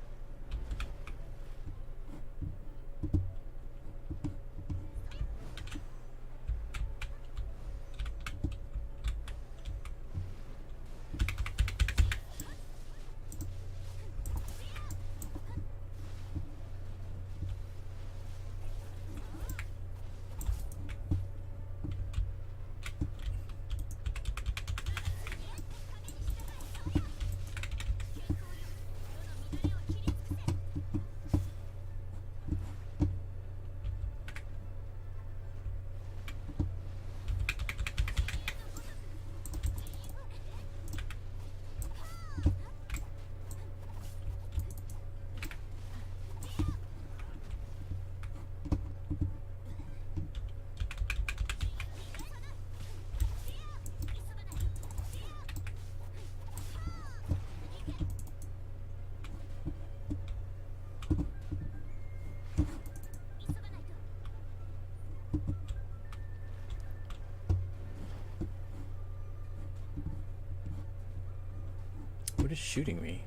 What is shooting me?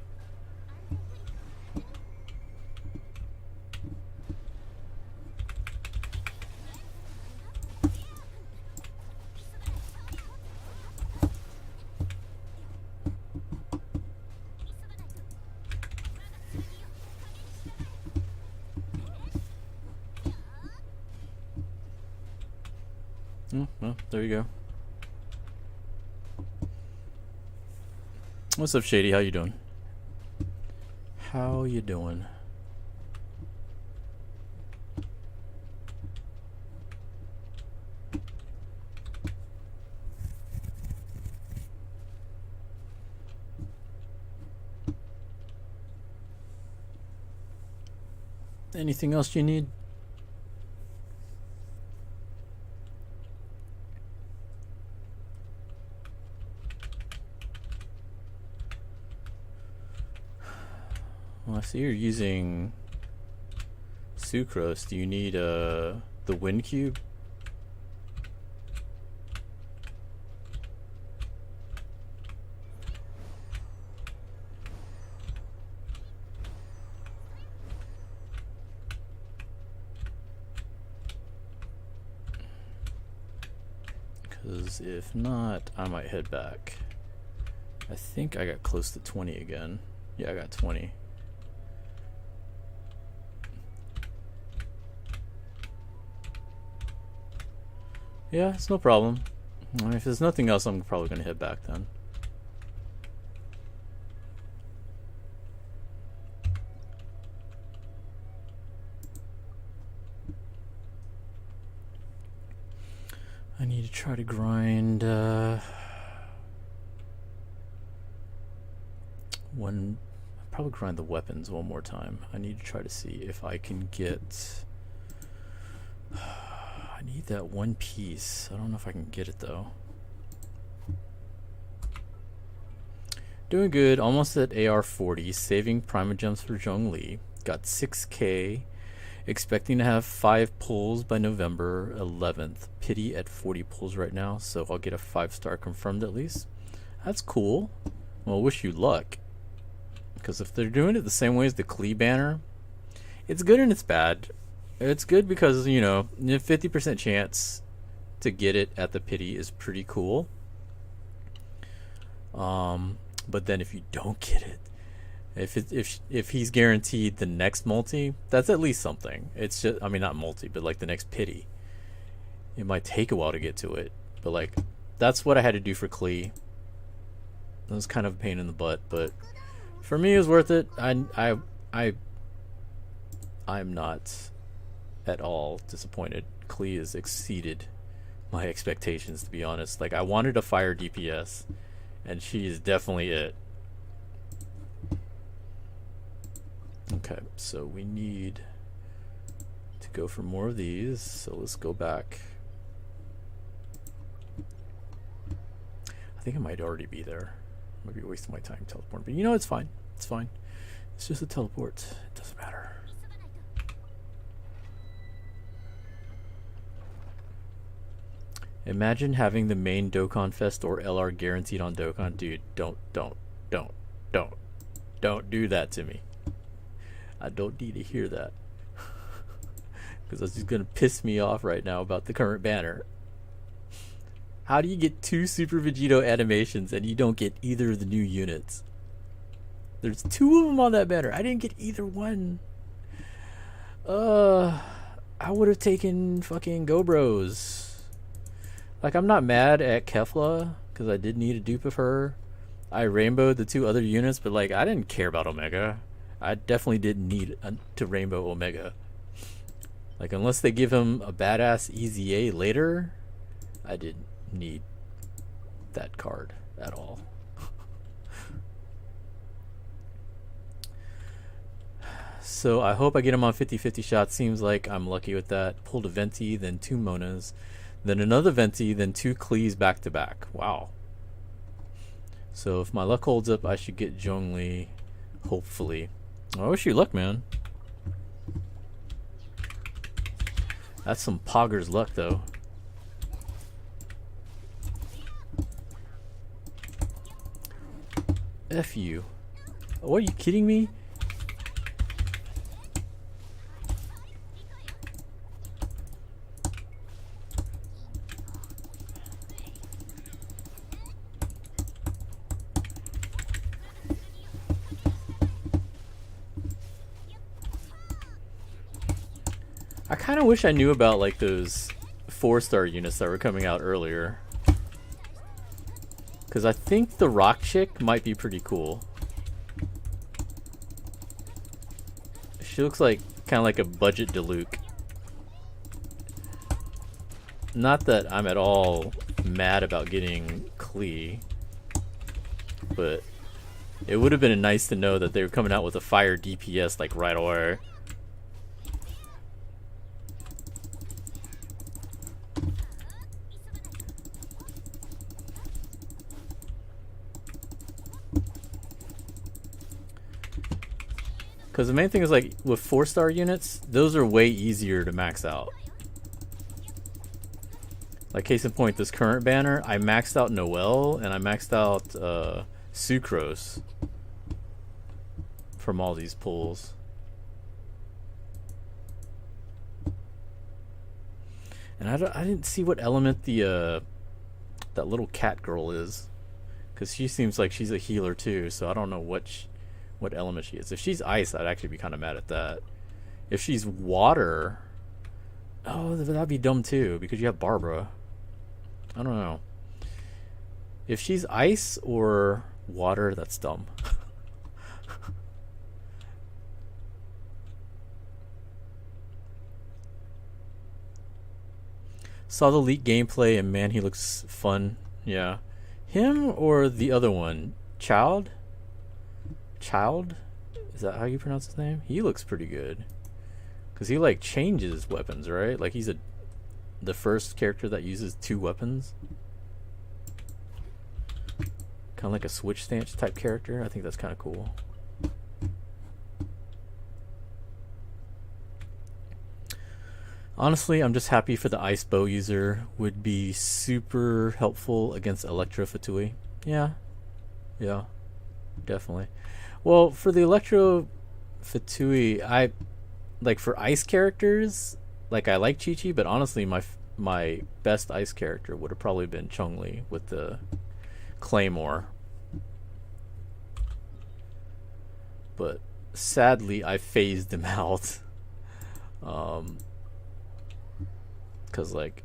Well, there you go. What's up, Shady? How you doing? How you doing? Anything else you need? Well, I see you're using sucrose. Do you need the wind cube? Because if not, I might head back. I think I got close to 20 again. Yeah, I got 20. Yeah, it's no problem. If there's nothing else, I'm probably gonna head back then. I need to try to grind one. I'll probably grind the weapons one more time. I need to try to see if I can get. I need that one piece. I don't know if I can get it though. Doing good. Almost at AR40. Saving Primogems for Zhongli. Got 6k. Expecting to have 5 pulls by November 11th. Pity at 40 pulls right now, so I'll get a 5-star confirmed at least. That's cool. Well, wish you luck. Because if they're doing it the same way as the Klee banner, it's good and it's bad. It's good because, you know, 50% chance to get it at the pity is pretty cool. But then if you don't get it, if he's guaranteed the next multi, that's at least something. It's just, I mean, not multi, but like the next pity. It might take a while to get to it, but like that's what I had to do for Klee. That was kind of a pain in the butt, but for me it was worth it. I'm not at all disappointed. Klee has exceeded my expectations, to be honest. Like, I wanted a fire DPS, and she is definitely it. Okay, so we need to go for more of these, so let's go back. I think I might already be there. I might be wasting my time teleporting, but you know, it's fine. It's fine. It's just a teleport. It doesn't matter. Imagine having the main Dokkan Fest or LR guaranteed on Dokkan. Dude, don't do that to me. I don't need to hear that. Because that's just going to piss me off right now about the current banner. How do you get 2 Super Vegito animations and you don't get either of the new units? There's 2 of them on that banner. I didn't get either one. I would have taken fucking Gobros. Like, I'm not mad at Kefla, because I did need a dupe of her. I rainbowed the 2 other units, but like, I didn't care about Omega. I definitely didn't need to rainbow Omega. Like, unless they give him a badass EZA later, I didn't need that card at all. So I hope I get him on 50-50 shots. Seems like I'm lucky with that. Pulled a Venti, then 2 Monas, then another Venti, then 2 Klees back to back. Wow. So if my luck holds up, I should get Zhongli, hopefully. I wish you luck, man. That's some poggers luck, though. F you. Oh, are you kidding me? I kind of wish I knew about like those 4-star units that were coming out earlier. Because I think the rock chick might be pretty cool. She looks like kind of like a budget Diluc. Not that I'm at all mad about getting Klee, but it would have been nice to know that they were coming out with a fire DPS like right away. Because the main thing is, like, with 4-star units, those are way easier to max out. Like, case in point, this current banner, I maxed out Noelle, and I maxed out Sucrose from all these pulls. And I didn't see what element the that little cat girl is. Because she seems like she's a healer too, so I don't know what element she is. If she's ice, I'd actually be kind of mad at that. If she's water, oh, that'd be dumb too, because you have Barbara. I don't know. If she's ice or water, that's dumb. Saw the leaked gameplay and man, he looks fun. Yeah. Him or the other one? Child? Child? Is that how you pronounce his name? He looks pretty good. Because he like changes weapons, right? Like he's the first character that uses 2 weapons. Kind of like a switch stance type character. I think that's kind of cool. Honestly, I'm just happy for the ice bow user. Would be super helpful against Electro Fatui. Yeah. Yeah. Definitely. Well, for the Electro Fatui, I like for ice characters, like I like Chi-Chi, but honestly my best ice character would have probably been Chong-Li with the Claymore. But sadly I phased him out. Cause like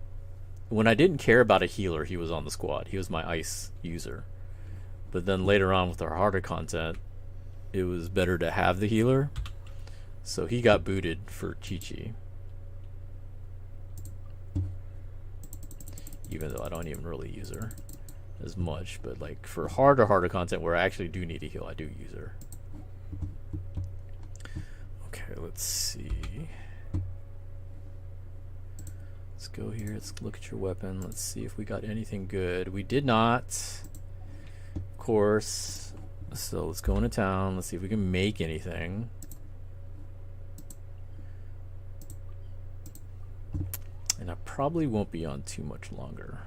when I didn't care about a healer, he was on the squad. He was my ice user. But then later on with our harder content, it was better to have the healer. So he got booted for Chi-Chi. Even though I don't even really use her as much. But like for harder content where I actually do need a heal, I do use her. Okay, let's see. Let's go here. Let's look at your weapon. Let's see if we got anything good. We did not. Of course. So let's go into town. Let's see if we can make anything. And I probably won't be on too much longer.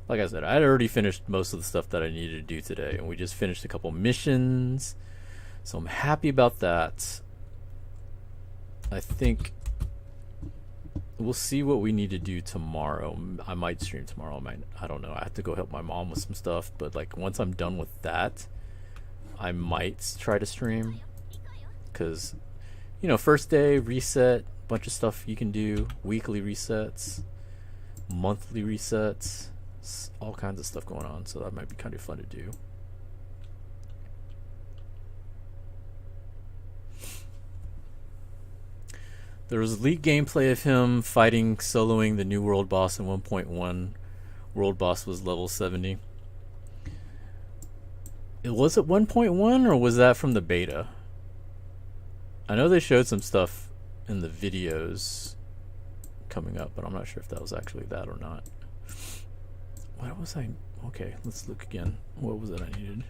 Like I said, I had already finished most of the stuff that I needed to do today. And we just finished a couple missions. So I'm happy about that. I think we'll see what we need to do tomorrow. I might stream tomorrow. I don't know. I have to go help my mom with some stuff. But like once I'm done with that, I might try to stream. Because, you know, first day, reset, bunch of stuff you can do. Weekly resets, monthly resets, all kinds of stuff going on. So that might be kind of fun to do. There was leaked gameplay of him fighting, soloing the new world boss in 1.1. World boss was level 70. Was it 1.1 or was that from the beta? I know they showed some stuff in the videos coming up, but I'm not sure if that was actually that or not. What was I? Okay, let's look again. What was it I needed?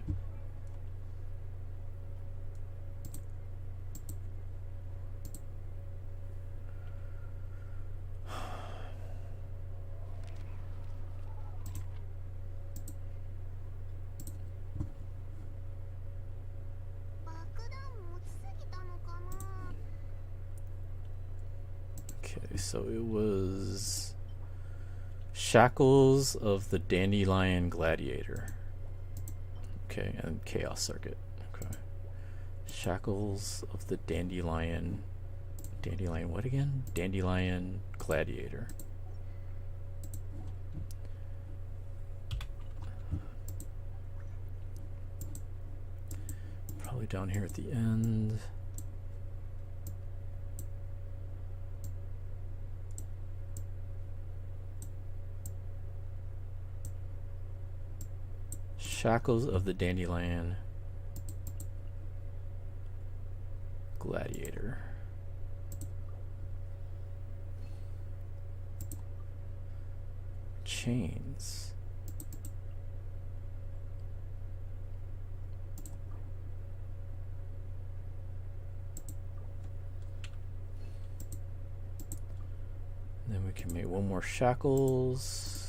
Okay, so it was Shackles of the Dandelion Gladiator. Okay, and Chaos Circuit. Okay. Shackles of the Dandelion what again? Dandelion Gladiator. Probably down here at the end. Shackles of the Dandelion Gladiator. Chains. Then we can make one more shackles.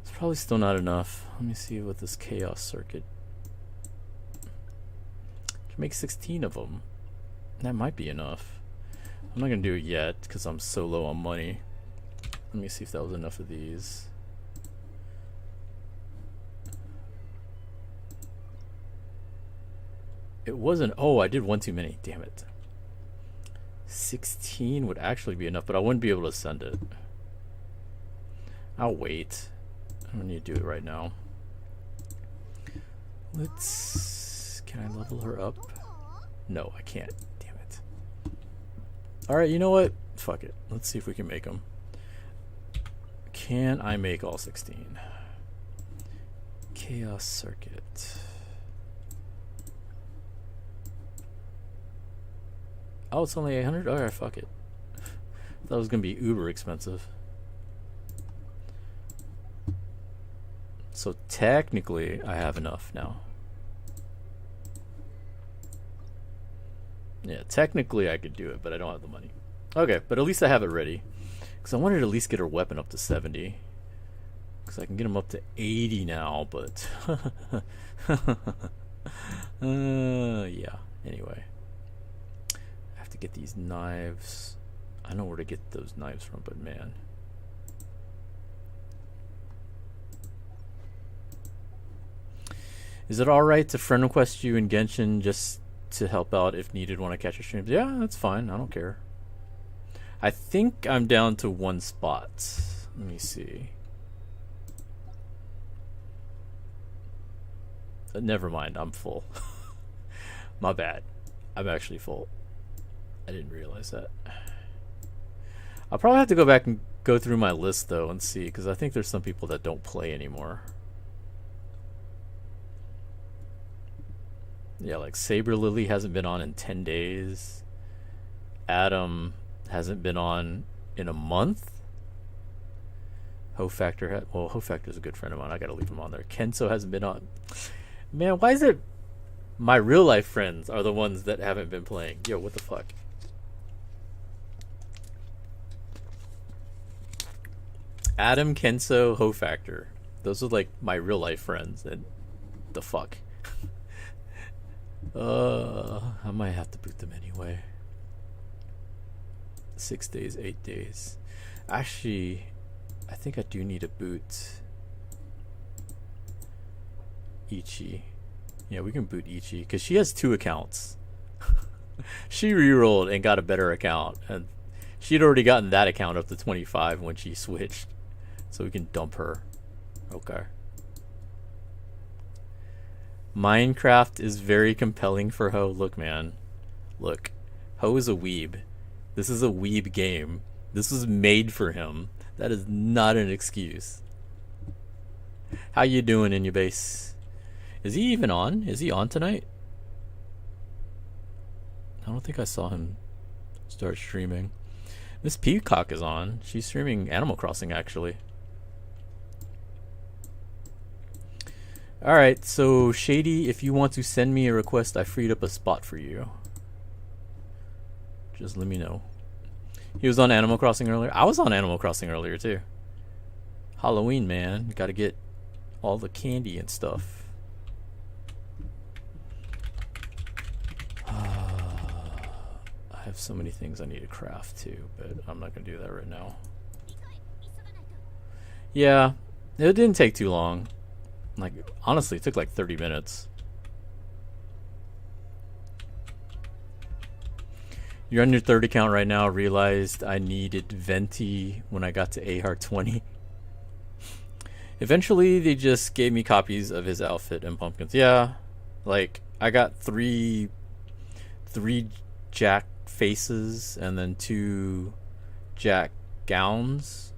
It's probably still not enough. Let me see what this chaos circuit. Can make 16 of them. That might be enough. I'm not gonna do it yet because I'm so low on money. Let me see if that was enough of these. It wasn't. Oh, I did one too many. Damn it. 16 would actually be enough, but I wouldn't be able to send it. I'll wait. I don't need to do it right now. Let's... Can I level her up? No, I can't. Damn it. Alright, you know what? Fuck it. Let's see if we can make them. Can I make all 16? Chaos Circuit. Oh, it's only 800? Alright, fuck it. That was gonna be uber expensive. So technically, I have enough now. Yeah, technically I could do it, but I don't have the money. Okay, but at least I have it ready. Because I wanted to at least get her weapon up to 70. Because I can get him up to 80 now, but... yeah, anyway. I have to get these knives. I know where to get those knives from, but man... Is it alright to friend request you in Genshin just to help out if needed when I catch your streams? Yeah, that's fine. I don't care. I think I'm down to one spot. Let me see. Never mind. I'm full. My bad. I'm actually full. I didn't realize that. I'll probably have to go back and go through my list though and see, because I think there's some people that don't play anymore. Yeah, like Saber Lily hasn't been on in 10 days. Adam hasn't been on in a month. Ho Factor, well, Ho Factor's a good friend of mine. I gotta leave him on there. Kenso hasn't been on. Man, why is it my real life friends are the ones that haven't been playing? Yo, what the fuck? Adam, Kenso, Ho Factor. Those are like my real life friends. And the fuck? I might have to boot them anyway. 6 days, 8 days. Actually, I think I do need to boot Ichi. Yeah, we can boot Ichi because she has 2 accounts. She rerolled and got a better account, and she'd already gotten that account up to 25 when she switched, so we can dump her. Okay. Minecraft is very compelling for Ho. Look, man. Look. Ho is a weeb. This is a weeb game. This was made for him. That is not an excuse. How you doing in your base? Is he even on? Is he on tonight? I don't think I saw him start streaming. Miss Peacock is on. She's streaming Animal Crossing, actually. Alright, so Shady, if you want to send me a request, I freed up a spot for you. Just let me know. He was on Animal Crossing earlier. I was on Animal Crossing earlier too. Halloween, man. Gotta get all the candy and stuff. I have so many things I need to craft too, but I'm not gonna do that right now. Yeah, it didn't take too long. Like, honestly, it took like 30 minutes. You're on your 3rd account right now. Realized I needed Venti when I got to AR40. Eventually, they just gave me copies of his outfit and pumpkins. Yeah, like, I got three Jack faces and then 2 Jack gowns.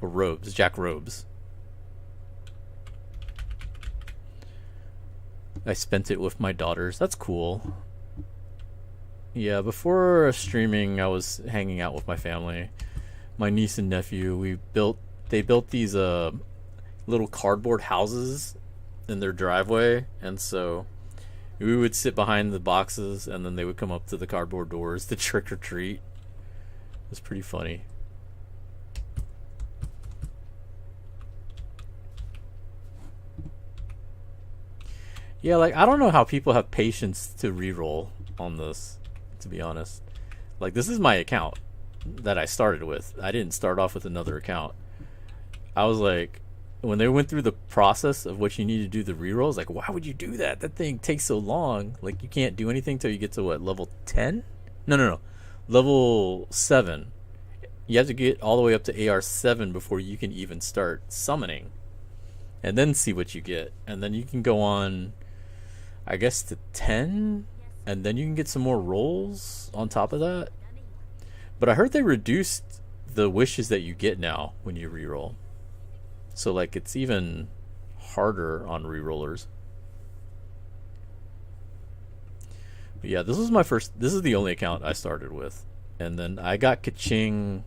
Or robes. Jack robes. I spent it with my daughters. That's cool. Yeah, before streaming, I was hanging out with my family. My niece and nephew. They built these little cardboard houses in their driveway, and so we would sit behind the boxes, and then they would come up to the cardboard doors to trick or treat. It was pretty funny. Yeah, like, I don't know how people have patience to reroll on this, to be honest. Like, this is my account that I started with. I didn't start off with another account. I was like, when they went through the process of what you need to do the rerolls, like, why would you do that? That thing takes so long. Like, you can't do anything till you get to, what, level 10? No. level 7. You have to get all the way up to AR7 before you can even start summoning. And then see what you get. And then you can go on, I guess, to 10. And then you can get some more rolls on top of that. But I heard they reduced the wishes that you get now when you reroll. So, like, it's even harder on rerollers. But yeah, this is the only account I started with. And then I got Kaching.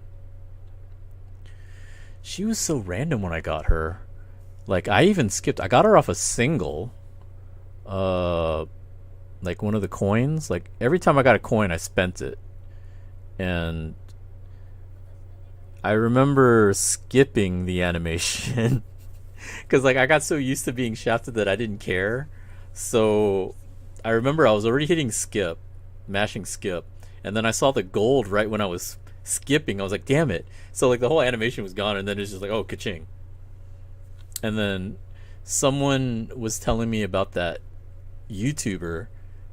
She was so random when I got her. Like, I even skipped. I got her off a single. Like one of the coins. Like, every time I got a coin, I spent it. And I remember skipping the animation. Because, like, I got so used to being shafted that I didn't care. So, I remember I was already hitting skip. Mashing skip. And then I saw the gold right when I was skipping. I was like, damn it. So, like, the whole animation was gone. And then it's just like, oh, ka-ching. And then someone was telling me about that YouTuber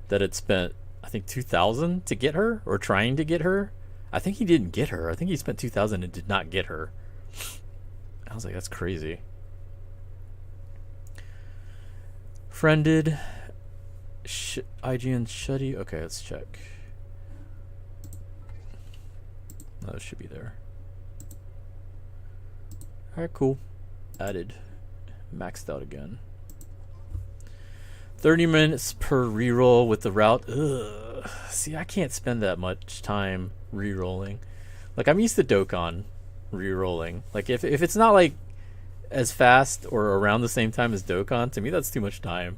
that had spent, I think, 2,000 to get her, or trying to get her. I think he didn't get her. I think he spent 2,000 and did not get her. I was like, that's crazy. Friended. IGN Shuddy. Okay, let's check. No, it should be there. Alright, cool. Added. Maxed out again. 30 minutes per reroll with the route. Ugh. See, I can't spend that much time rerolling. Like, I'm used to Dokkan rerolling. Like, if it's not like as fast or around the same time as Dokkan, to me that's too much time.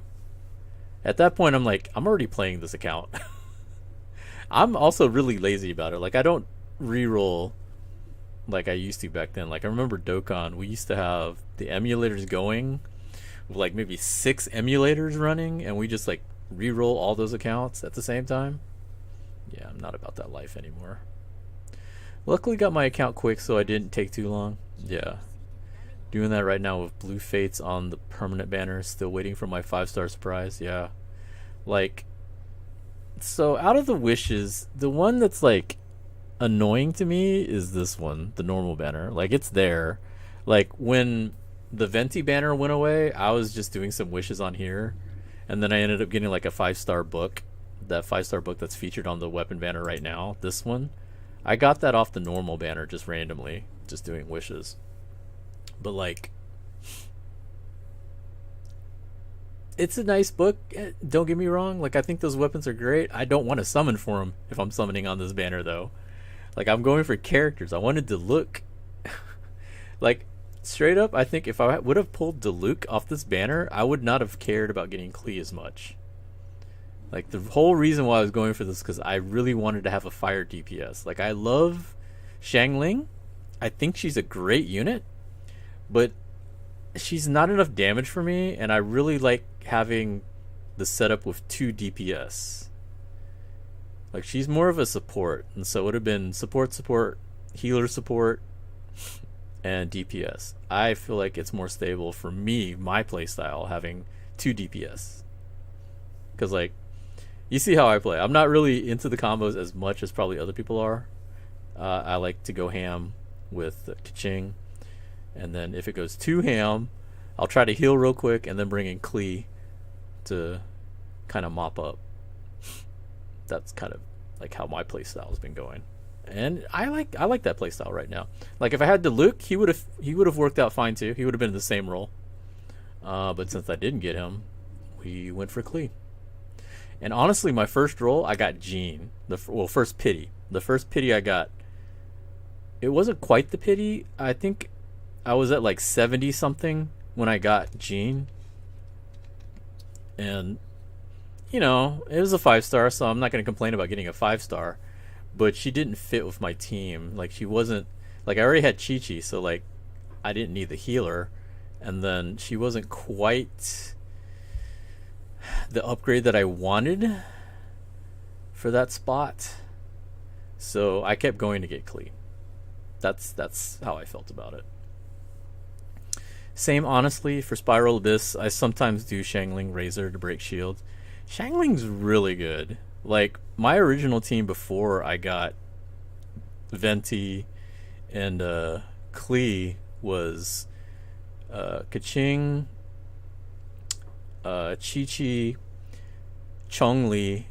At that point, I'm like, I'm already playing this account. I'm also really lazy about it. Like, I don't reroll like I used to back then. Like, I remember Dokkan, we used to have the emulators going, with like maybe 6 emulators running, and we just like reroll all those accounts at the same time. Yeah, I'm not about that life anymore. Luckily got my account quick, so I didn't take too long. Yeah. Doing that right now with Blue Fates on the permanent banner. Still waiting for my 5-star surprise. Yeah. Like, so out of the wishes, the one that's like annoying to me is this one, the normal banner. Like, it's there. Like, when the Venti banner went away, I was just doing some wishes on here, and then I ended up getting like a 5-star book. That 5-star book that's featured on the weapon banner right now, this one, I got that off the normal banner just randomly, just doing wishes. But like, it's a nice book, don't get me wrong. Like, I think those weapons are great. I don't want to summon for them if I'm summoning on this banner though. Like, I'm going for characters. I wanted to look like, straight up, I think if I would have pulled Diluc off this banner, I would not have cared about getting Klee as much. Like, the whole reason why I was going for this, because I really wanted to have a fire DPS. Like, I love Xiangling. I think she's a great unit, but she's not enough damage for me, and I really like having the setup with 2 DPS. Like, she's more of a support, and so it would have been support, healer support, and DPS. I feel like it's more stable for me, my playstyle, having 2 DPS. Because, like, you see how I play. I'm not really into the combos as much as probably other people are. I like to go ham with Kaching, and then if it goes too ham, I'll try to heal real quick and then bring in Klee to kind of mop up. That's kind of like how my playstyle has been going, and I like that playstyle right now. Like, if I had Diluc, he would have worked out fine too. He would have been in the same role. But since I didn't get him, we went for Klee. And honestly, my first roll, I got Jean. First pity. The first pity I got, it wasn't quite the pity. I think I was at like 70 something when I got Jean. And, you know, it was a 5-star, so I'm not going to complain about getting a 5-star. But she didn't fit with my team. Like, she wasn't, like, I already had Chi-Chi, so like, I didn't need the healer. And then she wasn't quite the upgrade that I wanted for that spot, so I kept going to get Klee. That's how I felt about it. Same, honestly, for Spiral Abyss. I sometimes do Xiangling Razor to break shield. Xiangling's really good. Like, my original team before I got Venti, and Klee was Kaching, Chi-Chi, Chongli.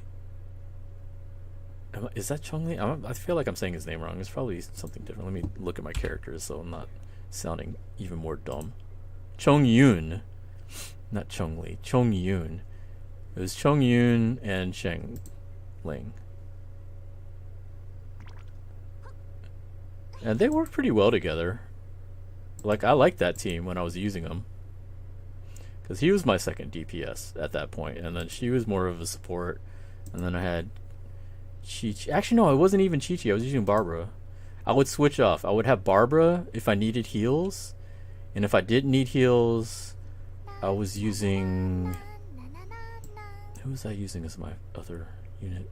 Is that Chongli? I feel like I'm saying his name wrong. It's probably something different. Let me look at my characters so I'm not sounding even more dumb. Chongyun, not Chongli. Chongyun. It was Chongyun and Sheng Ling. And they worked pretty well together. Like, I liked that team when I was using them. Because he was my second DPS at that point. And then she was more of a support. And then I had Chi-Chi. Actually, no, it wasn't even Chi-Chi. I was using Barbara. I would switch off. I would have Barbara if I needed heals. And if I didn't need heals, I was using... Who was I using as my other unit?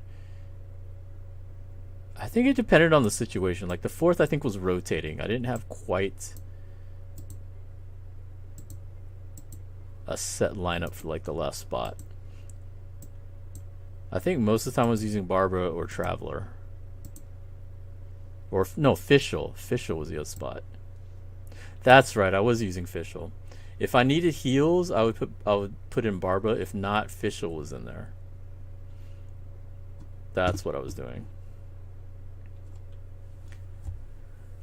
I think it depended on the situation. Like the fourth, I think, was rotating. I didn't have quite a set lineup for like the last spot. I think most of the time I was using Barbara or Traveler. Or no, Fischl. Fischl was the other spot. That's right, I was using Fischl. If I needed heals, I would put in Barbara. If not, Fischl was in there. That's what I was doing.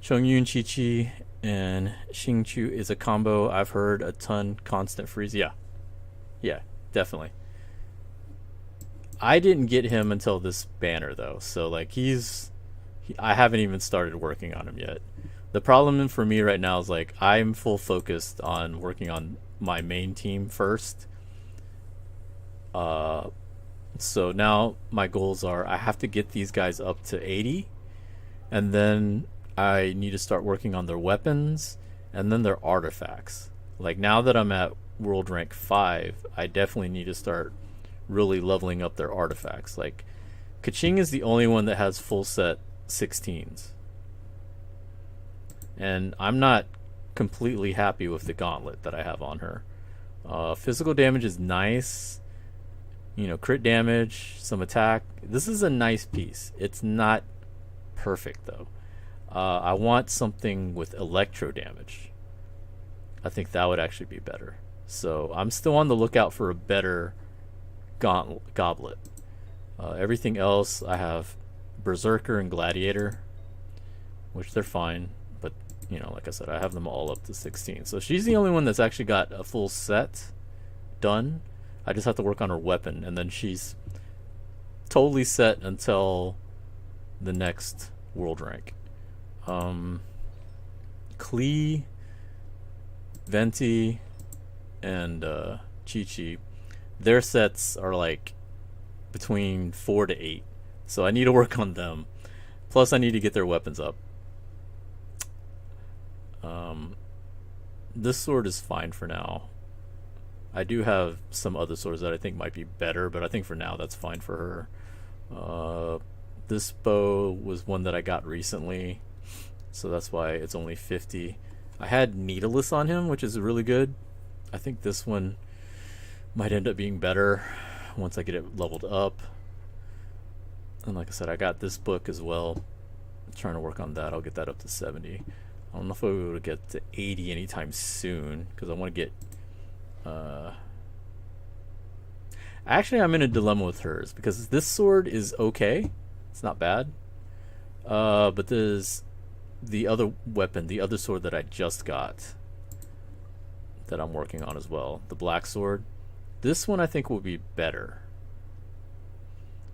Chongyun, Chi-Chi, and Xingqiu is a combo I've heard a ton. Constant freeze. Yeah. Yeah, definitely. I didn't get him until this banner, though. So, like, I haven't even started working on him yet. The problem for me right now is, like, I'm full focused on working on my main team first. So now my goals are I have to get these guys up to 80. And then I need to start working on their weapons and then their artifacts. Like, now that I'm at world rank 5, I definitely need to start really leveling up their artifacts. Like, Kaching is the only one that has full set 16s. And I'm not completely happy with the gauntlet that I have on her. Physical damage is nice. You know, crit damage, some attack. This is a nice piece. It's not perfect, though. I want something with electro damage. I think that would actually be better. So I'm still on the lookout for a better goblet. Everything else, I have Berserker and Gladiator, which they're fine. But, you know, like I said, I have them all up to 16. So she's the only one that's actually got a full set done. I just have to work on her weapon, and then she's totally set until the next world rank. Klee, Venti, and Chi-Chi, their sets are like between 4 to 8. So I need to work on them. Plus I need to get their weapons up. This sword is fine for now. I do have some other swords that I think might be better, but I think for now that's fine for her. This bow was one that I got recently, so that's why it's only 50. I had Needleless on him, which is really good. I think this one might end up being better once I get it leveled up. And like I said, I got this book as well. I'm trying to work on that. I'll get that up to 70. I don't know if I'll be able to get to 80 anytime soon, because I want to get... Actually, I'm in a dilemma with hers, because this sword is okay. It's not bad. But there's the other weapon, the other sword that I just got, that I'm working on as well. The black sword. This one I think will be better.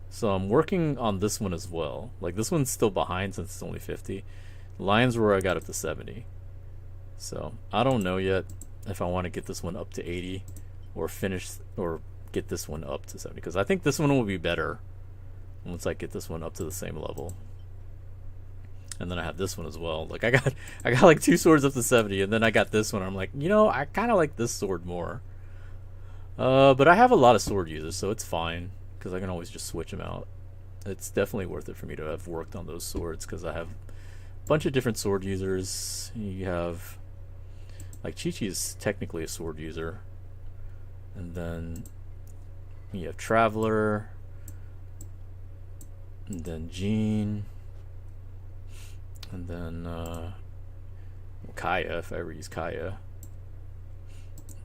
So I'm working on this one as well. Like, this one's still behind since it's only 50. Lion's Roar I got up to 70. So I don't know yet if I want to get this one up to 80 or finish or get this one up to 70, because I think this one will be better once I get this one up to the same level. And then I have this one as well. Like, I got like 2 swords up to 70, and then I got this one. I'm like, you know, I kind of like this sword more. But I have a lot of sword users, so it's fine, because I can always just switch them out. It's definitely worth it for me to have worked on those swords, because I have a bunch of different sword users. You have, like, Chi-Chi is technically a sword user. And then you have Traveler. And then Jean. And then Kaya, if I ever use Kaya.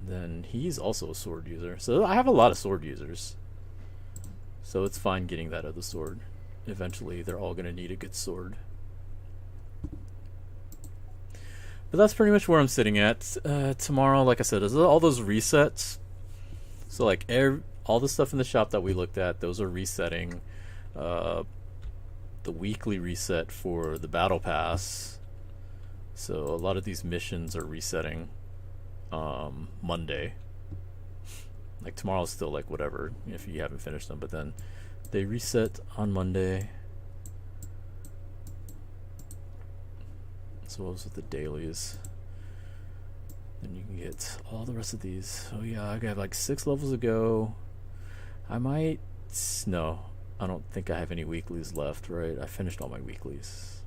Then he's also a sword user. So I have a lot of sword users. So it's fine getting that other sword. Eventually they're all going to need a good sword. But that's pretty much where I'm sitting at. Tomorrow, like I said, is all those resets. So like all the stuff in the shop that we looked at, those are resetting. The weekly reset for the battle pass. So a lot of these missions are resetting Monday. Like tomorrow's still like whatever if you haven't finished them, but then they reset on Monday. So what was with the dailies? Then you can get all the rest of these. Oh yeah, I got like 6 levels to go. I might... No, I don't think I have any weeklies left, right? I finished all my weeklies.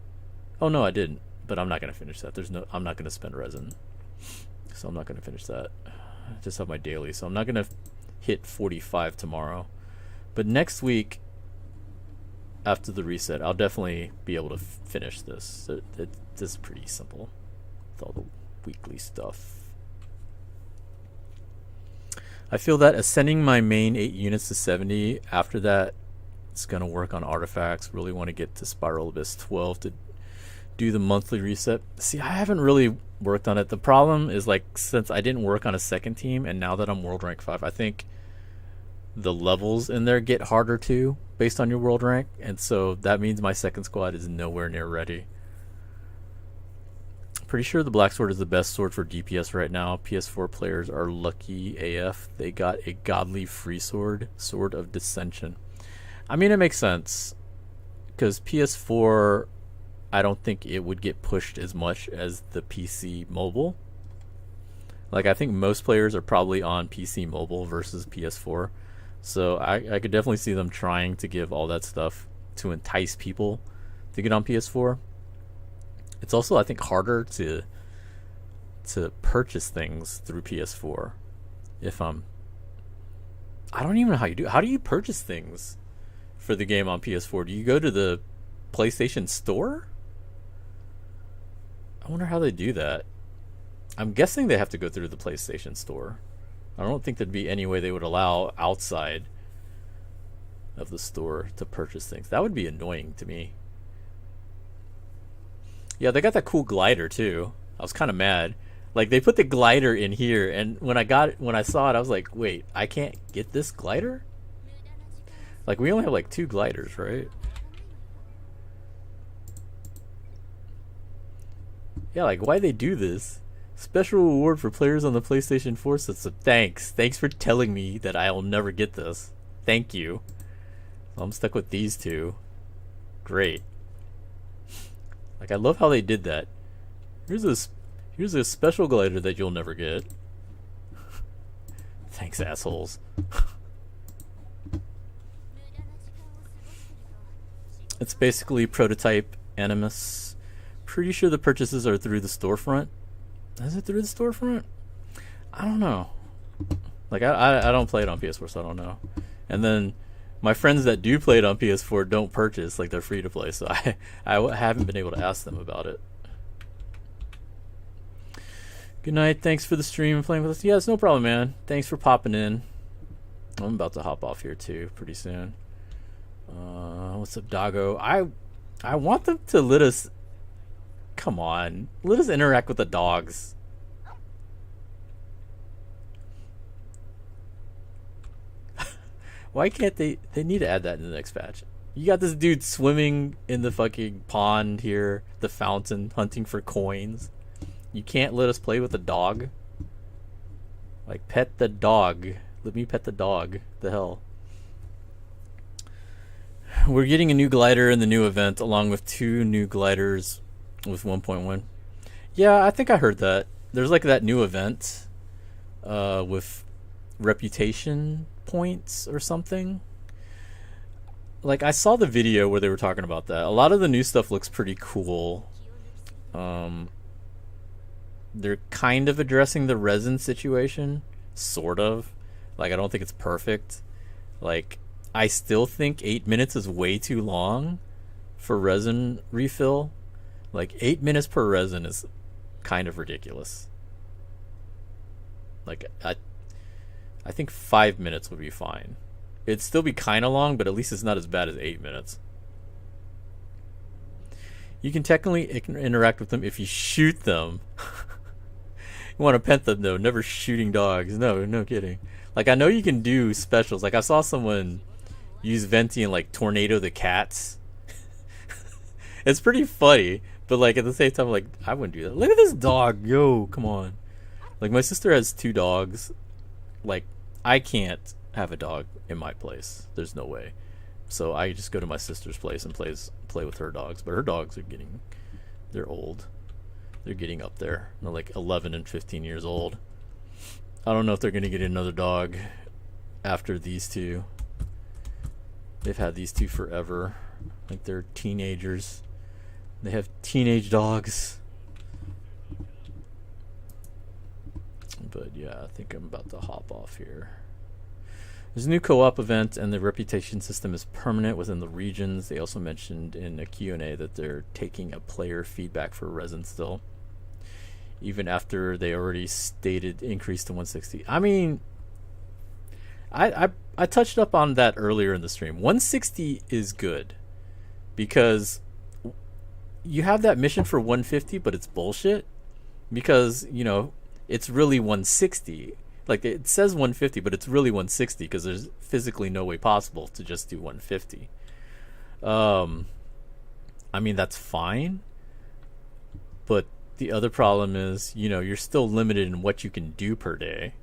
Oh no, I didn't. But I'm not going to finish that. I'm not going to spend resin. So I'm not going to finish that. I just have my daily. So I'm not going to hit 45 tomorrow. But next week, after the reset, I'll definitely be able to finish this. This is pretty simple with all the weekly stuff. I feel that ascending my main 8 units to 70, after that, it's going to work on artifacts. Really want to get to Spiral Abyss 12 to do the monthly reset. See, I haven't really worked on it. The problem is, like, since I didn't work on a second team, and now that I'm world rank 5, I think the levels in there get harder too, based on your world rank, and so that means my second squad is nowhere near ready. Pretty sure the Black Sword is the best sword for DPS right now. PS4 players are lucky AF. They got a godly free sword, Sword of Dissension. I mean, it makes sense, because PS4, I don't think it would get pushed as much as the PC mobile. Like, I think most players are probably on PC mobile versus PS4. So I could definitely see them trying to give all that stuff to entice people to get on PS4. It's also, I think, harder to purchase things through PS4. I don't even know how you do. How do you purchase things for the game on PS4? Do you go to the PlayStation Store? I wonder how they do that. I'm guessing they have to go through the PlayStation Store. I don't think there'd be any way they would allow outside of the store to purchase things. That would be annoying to me. Yeah, they got that cool glider too. I was kind of mad. Like, they put the glider in here, and when I saw it, I was like, wait, I can't get this glider? Like, we only have like 2 gliders, right? Yeah, like, why they do this? Special reward for players on the PlayStation 4 system. Thanks for telling me that I'll never get this. Thank you. I'm stuck with these 2. Great. Like, I love how they did that. Here's a special glider that you'll never get. Thanks, assholes. It's basically prototype Animus. Pretty sure the purchases are through the storefront. Is it through the storefront? I don't know. Like, I don't play it on PS4, so I don't know. And then my friends that do play it on PS4 don't purchase. Like, they're free to play, so I haven't been able to ask them about it. Good night. Thanks for the stream and playing with us. Yeah, it's no problem, man. Thanks for popping in. I'm about to hop off here too pretty soon. What's up, Doggo? I want them to let us... Come on. Let us interact with the dogs. Why can't they... They need to add that in the next patch. You got this dude swimming in the fucking pond here, the fountain, hunting for coins. You can't let us play with the dog? Like, pet the dog. Let me pet the dog. The hell? We're getting a new glider in the new event, along with 2 new gliders with 1.1. Yeah, I think I heard that. There's like that new event with reputation points or something. Like, I saw the video where they were talking about that. A lot of the new stuff looks pretty cool. They're kind of addressing the resin situation, sort of. Like, I don't think it's perfect. Like, I still think 8 minutes is way too long for resin refill. Like 8 minutes per resin is kind of ridiculous. Like I think 5 minutes would be fine. It'd still be kind of long, but at least it's not as bad as 8 minutes. You can technically interact with them if you shoot them. You want to pet them though, never shooting dogs. No, no kidding. Like I know you can do specials. Like I saw someone use Venti and like tornado the cats. It's pretty funny, but like at the same time, like I wouldn't do that. Look at this dog, yo, come on. Like my sister has 2 dogs. Like I can't have a dog in my place. There's no way. So I just go to my sister's place and play with her dogs. But her dogs are they're old. They're getting up there. They're like 11 and 15 years old. I don't know if they're gonna get another dog after these 2. They've had these 2 forever. Like they're teenagers. They have teenage dogs. But yeah, I think I'm about to hop off here. There's a new co-op event, and the reputation system is permanent within the regions. They also mentioned in a Q&A that they're taking a player feedback for resin still, even after they already stated increase to 160. I mean, I touched up on that earlier in the stream. 160 is good because you have that mission for 150, but it's bullshit because, you know, it's really 160. Like it says 150, but it's really 160 because there's physically no way possible to just do 150. I mean, that's fine, but the other problem is, you know, you're still limited in what you can do per day.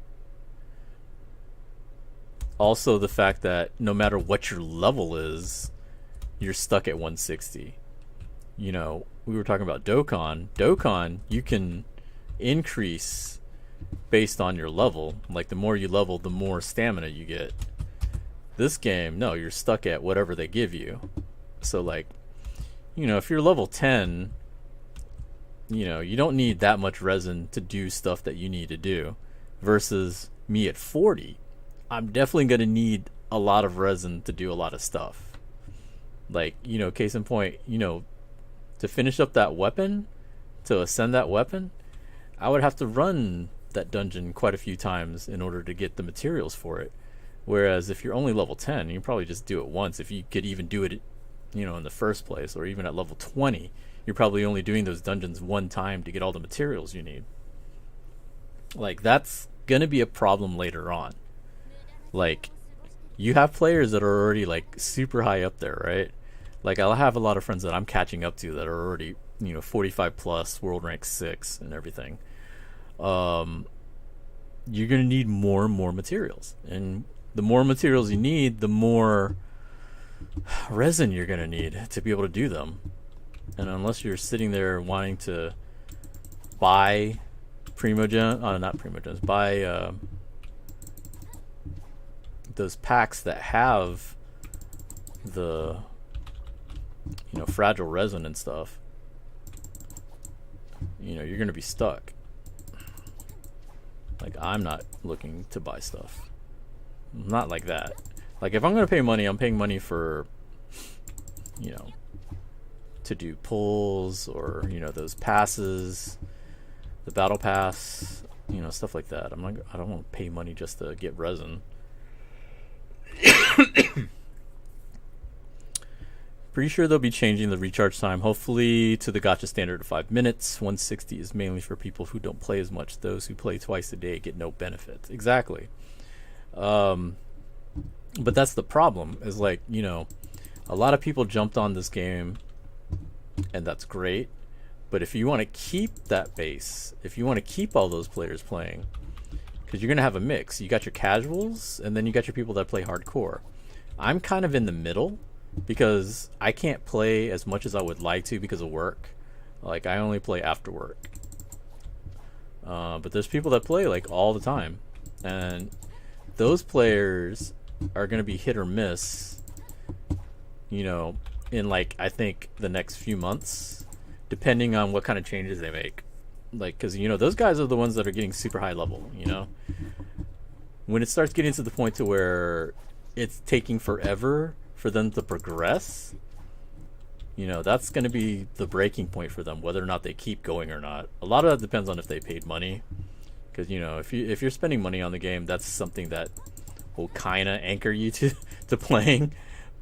Also, the fact that no matter what your level is, you're stuck at 160. You know, we were talking about Dokkan. Dokkan, you can increase based on your level. Like the more you level, the more stamina you get. This game, no, you're stuck at whatever they give you. So like, you know, if you're level 10, you know, you don't need that much resin to do stuff that you need to do. Versus me at 40, I'm definitely going to need a lot of resin to do a lot of stuff. Like, you know, case in point, you know, to finish up that weapon, to ascend that weapon, I would have to run that dungeon quite a few times in order to get the materials for it. Whereas if you're only level 10, you probably just do it once. If you could even do it, you know, in the first place, or even at level 20, you're probably only doing those dungeons one time to get all the materials you need. Like, that's gonna be a problem later on. Like, you have players that are already like super high up there, right? Like, I'll have a lot of friends that I'm catching up to that are already, you know, 45 plus, world rank 6 and everything. You're gonna need more and more materials, and the more materials you need, the more resin you're gonna need to be able to do them. And unless you're sitting there wanting to buy not primogems, buy those packs that have the, you know, fragile resin and stuff, you know, you're gonna be stuck. Like, I'm not looking to buy stuff. Not like that. Like, if I'm gonna pay money, I'm paying money for, you know, to do pulls, or, you know, those passes, the battle pass, you know, stuff like that. I don't want to pay money just to get resin. Pretty sure they'll be changing the recharge time, hopefully to the gacha standard of 5 minutes. 160 is mainly for people who don't play as much. Those who play twice a day get no benefit. Exactly. But that's the problem, is like, you know, a lot of people jumped on this game, and that's great. But if you want to keep that base, if you want to keep all those players playing, because you're going to have a mix. You got your casuals, and then you got your people that play hardcore. I'm kind of in the middle, because I can't play as much as I would like to because of work. Like, I only play after work. But there's people that play like all the time, and those players are going to be hit or miss, you know, in like, I think the next few months, depending on what kind of changes they make. Like, because, you know, those guys are the ones that are getting super high level, you know. When it starts getting to the point to where it's taking forever for them to progress, That's going to be the breaking point for them, whether or not they keep going or not. A lot of that depends on if they paid money, because if you're spending money on the game, that's something that will kind of anchor you to to playing.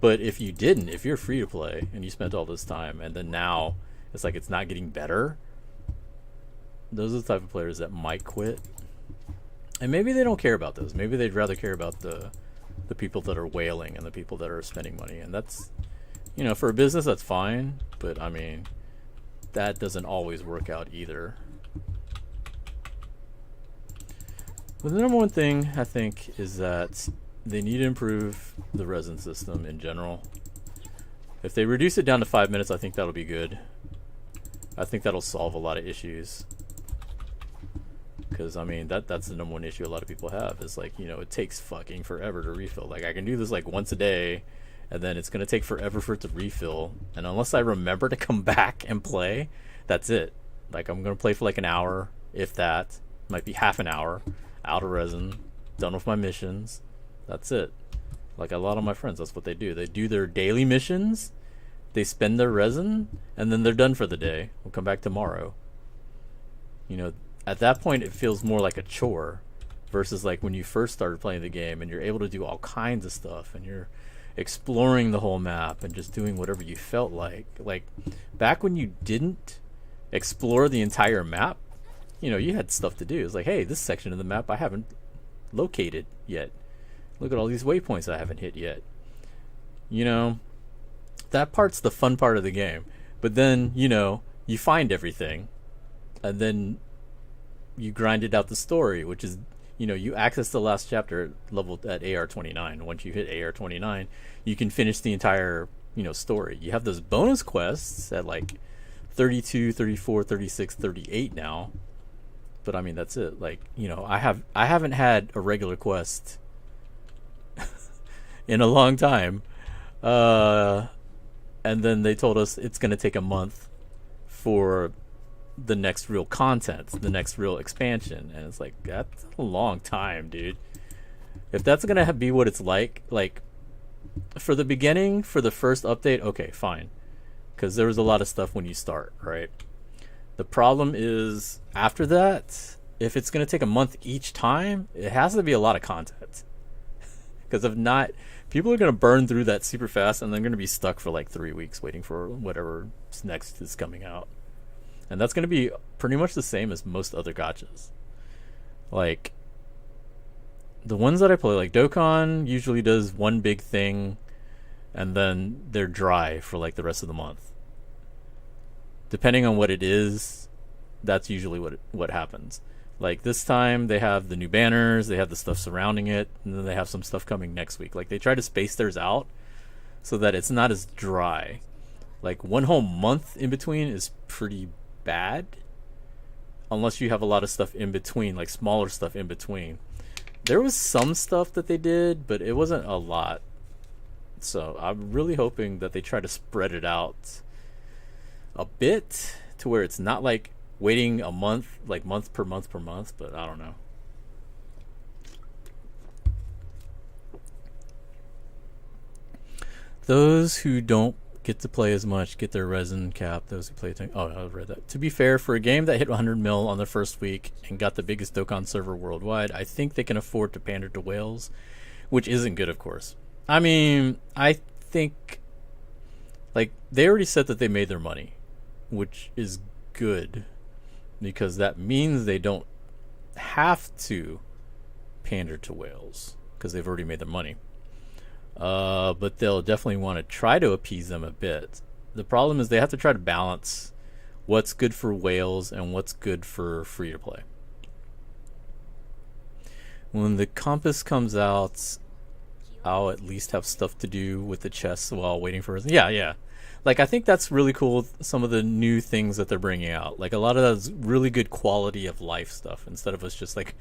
But if you didn't, if you're free to play and you spent all this time and then now it's like it's not getting better, those are the type of players that might quit. And maybe they don't care about those. Maybe they'd rather care about the people that are whaling and the people that are spending money. And that's, for a business, that's fine. But, I mean, that doesn't always work out either. But the number one thing, I think, is that they need to improve the resin system in general. If they reduce it down to 5 minutes, I think that'll be good. I think that'll solve a lot of issues. Because, I mean, that's the number one issue a lot of people have. Is like, it takes fucking forever to refill. Like, I can do this like once a day, and then it's going to take forever for it to refill. And unless I remember to come back and play, that's it. Like, I'm going to play for like an hour, if that. Might be half an hour, out of resin, done with my missions. That's it. Like a lot of my friends, that's what they do. They do their daily missions, they spend their resin, and then they're done for the day. We'll come back tomorrow. At that point, it feels more like a chore versus like when you first started playing the game and you're able to do all kinds of stuff and you're exploring the whole map and just doing whatever you felt like. Like back when you didn't explore the entire map, you had stuff to do. It's like, hey, this section of the map I haven't located yet. Look at all these waypoints I haven't hit yet. That part's the fun part of the game. But then, you find everything and then you grinded out the story, which is, you access the last chapter level at AR29. Once you hit AR29, you can finish the entire, story. You have those bonus quests at like 32, 34, 36, 38 now. But I mean, that's it. Like, I haven't had a regular quest in a long time. And then they told us it's going to take a month for the next real content, the next real expansion. And it's like, that's a long time, dude. If that's going to be what it's like for the beginning, for the first update, okay, fine. Because there was a lot of stuff when you start, right? The problem is after that, if it's going to take a month each time, it has to be a lot of content. Because if not, people are going to burn through that super fast and they're going to be stuck for like 3 weeks waiting for whatever next is coming out. And that's going to be pretty much the same as most other gachas. Like, the ones that I play, like Dokkan usually does one big thing and then they're dry for like the rest of the month. Depending on what it is, that's usually what happens. Like this time they have the new banners, they have the stuff surrounding it, and then they have some stuff coming next week. Like they try to space theirs out so that it's not as dry. Like one whole month in between is pretty bad unless you have a lot of stuff in between, like smaller stuff in between. There was some stuff that they did, but it wasn't a lot. So I'm really hoping that they try to spread it out a bit to where it's not like waiting a month, like month per month per month, but I don't know. Those who don't get to play as much get their resin cap. Those who play I've read that. To be fair, for a game that hit 100 mil on the first week and got the biggest Dokkan server worldwide, I think they can afford to pander to whales, which isn't good, of course. I mean, I think like they already said that they made their money, which is good because that means they don't have to pander to whales because they've already made their money. But they'll definitely want to try to appease them a bit. The problem is they have to try to balance what's good for whales and what's good for free to play. When the compass comes out, I'll at least have stuff to do with the chests while waiting for it. Yeah. Like, I think that's really cool, some of the new things that they're bringing out. Like, a lot of that's really good quality of life stuff instead of us just, like,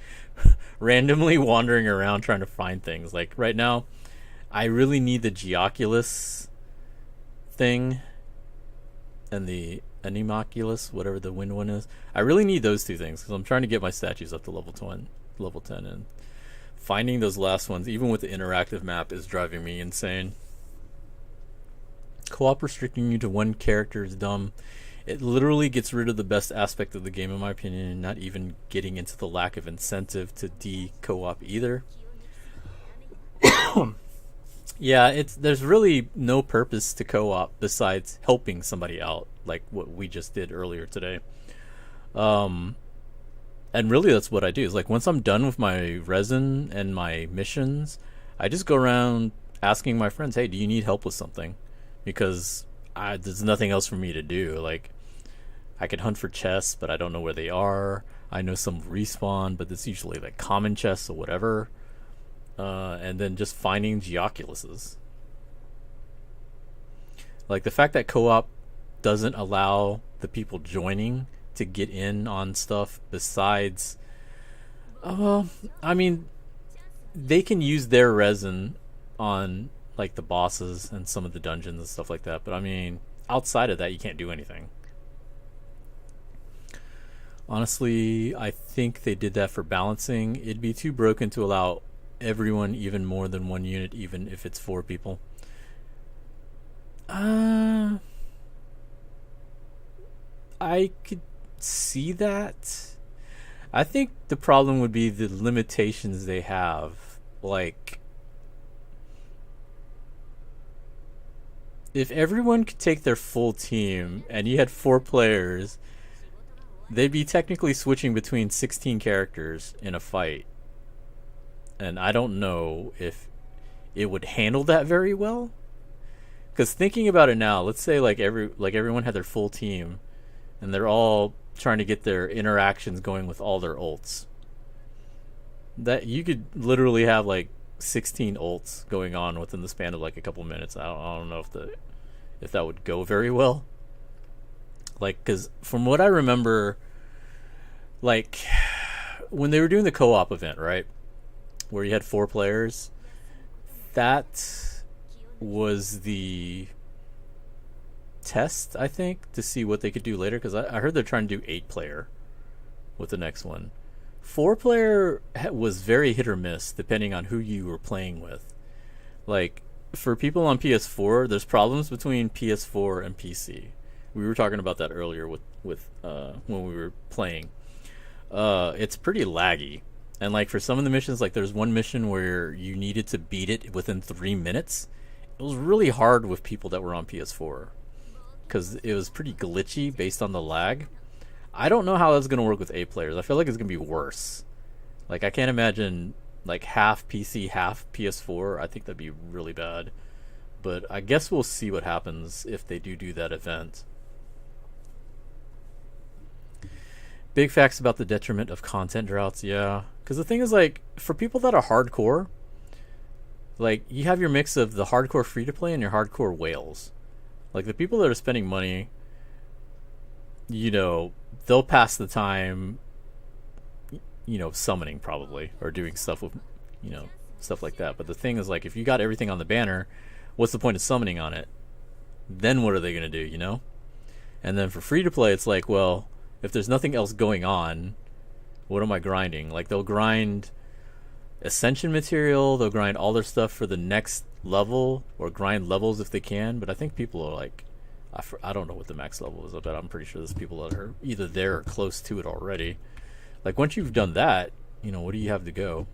randomly wandering around trying to find things. Like, right now, I really need the Geoculus thing and the Animoculus, whatever the wind one is. I really need those two things because I'm trying to get my statues up to level 10, and finding those last ones, even with the interactive map, is driving me insane. Co-op restricting you to one character is dumb. It literally gets rid of the best aspect of the game, in my opinion, and not even getting into the lack of incentive to de-co-op either. Yeah, it's there's really no purpose to co-op besides helping somebody out, like what we just did earlier today. Um, and really, that's what I do. Is like once I'm done with my resin and my missions, I just go around asking my friends, "Hey, do you need help with something?" Because there's nothing else for me to do. Like I can hunt for chests, but I don't know where they are. I know some respawn, but it's usually like common chests or whatever. And then just finding Geoculuses. Like the fact that co-op doesn't allow the people joining to get in on stuff besides, I mean, they can use their resin on like the bosses and some of the dungeons and stuff like that. But I mean, outside of that, you can't do anything. Honestly, I think they did that for balancing. It'd be too broken to allow everyone even more than one unit, even if it's 4 people. Uh, I could see that. I think the problem would be the limitations they have. Like, if everyone could take their full team and you had 4 players, they'd be technically switching between 16 characters in a fight. And I don't know if it would handle that very well. Because thinking about it now, let's say everyone had their full team, and they're all trying to get their interactions going with all their ults. That you could literally have like 16 ults going on within the span of like a couple minutes. I don't know if that would go very well. Like, because from what I remember, like when they were doing the co-op event, right, where you had 4 players, that was the test, I think, to see what they could do later. Because I heard they're trying to do 8-player with the next one. 4-player was very hit or miss depending on who you were playing with. Like for people on PS4, there's problems between PS4 and PC. We were talking about that earlier with when we were playing. It's pretty laggy. And like for some of the missions, like there's one mission where you needed to beat it within 3 minutes. It was really hard with people that were on PS4 because it was pretty glitchy based on the lag. I don't know how that's going to work with 8 players. I feel like it's going to be worse. Like I can't imagine like half PC, half PS4. I think that'd be really bad. But I guess we'll see what happens if they do that event. Big facts about the detriment of content droughts, yeah. Because the thing is, like, for people that are hardcore, like, you have your mix of the hardcore free-to-play and your hardcore whales. Like, the people that are spending money, you know, they'll pass the time, you know, summoning probably, or doing stuff with, you know, stuff like that. But the thing is, like, if you got everything on the banner, what's the point of summoning on it? Then what are they going to do, you know? And then for free-to-play, it's like, well, if there's nothing else going on, what am I grinding? Like they'll grind ascension material, they'll grind all their stuff for the next level, or grind levels if they can. But I think people are like, I don't know what the max level is, but I'm pretty sure there's people that are either there or close to it already. Like once you've done that, you know, what do you have to go?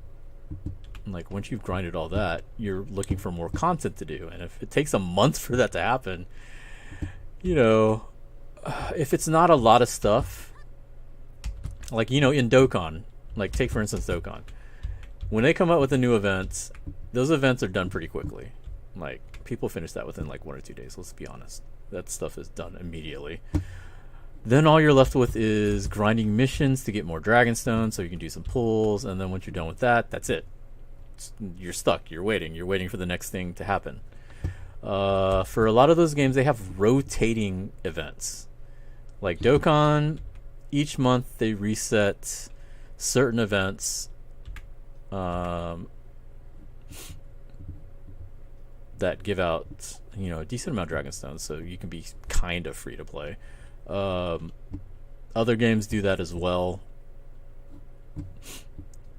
And like once you've grinded all that, you're looking for more content to do. And if it takes a month for that to happen, you know, if it's not a lot of stuff, like, you know, in Dokkan, like take for instance Dokkan, when they come out with a new event, those events are done pretty quickly. Like people finish that within like 1 or 2 days. Let's be honest, that stuff is done immediately. Then all you're left with is grinding missions to get more Dragonstone so you can do some pulls, and then once you're done with that, that's it. You're stuck. You're waiting for the next thing to happen. For a lot of those games, they have rotating events. Like Dokkan, each month they reset certain events that give out, you know, a decent amount of Dragonstones, so you can be kind of free to play. Other games do that as well,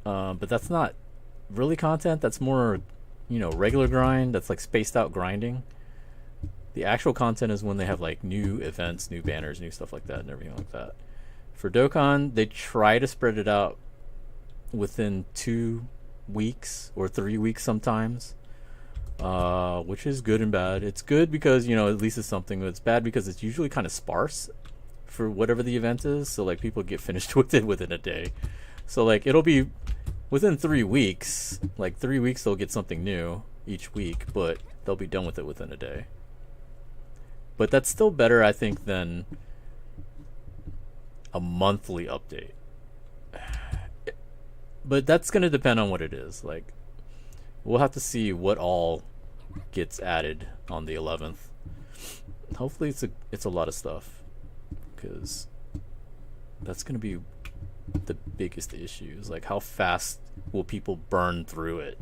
but that's not really content. That's more, you know, regular grind. That's like spaced out grinding. The actual content is when they have like new events, new banners, new stuff like that, and everything like that. For Dokkan, they try to spread it out within 2 weeks or 3 weeks sometimes, which is good and bad. It's good because, you know, at least it's something, but it's bad because it's usually kind of sparse for whatever the event is. So like people get finished with it within a day. So like it'll be within 3 weeks. Like 3 weeks they'll get something new each week, but they'll be done with it within a day. But that's still better, I think, than a monthly update. But that's going to depend on what it is. Like, we'll have to see what all gets added on the 11th. Hopefully it's a lot of stuff, because that's going to be the biggest issue. Is like, how fast will people burn through it?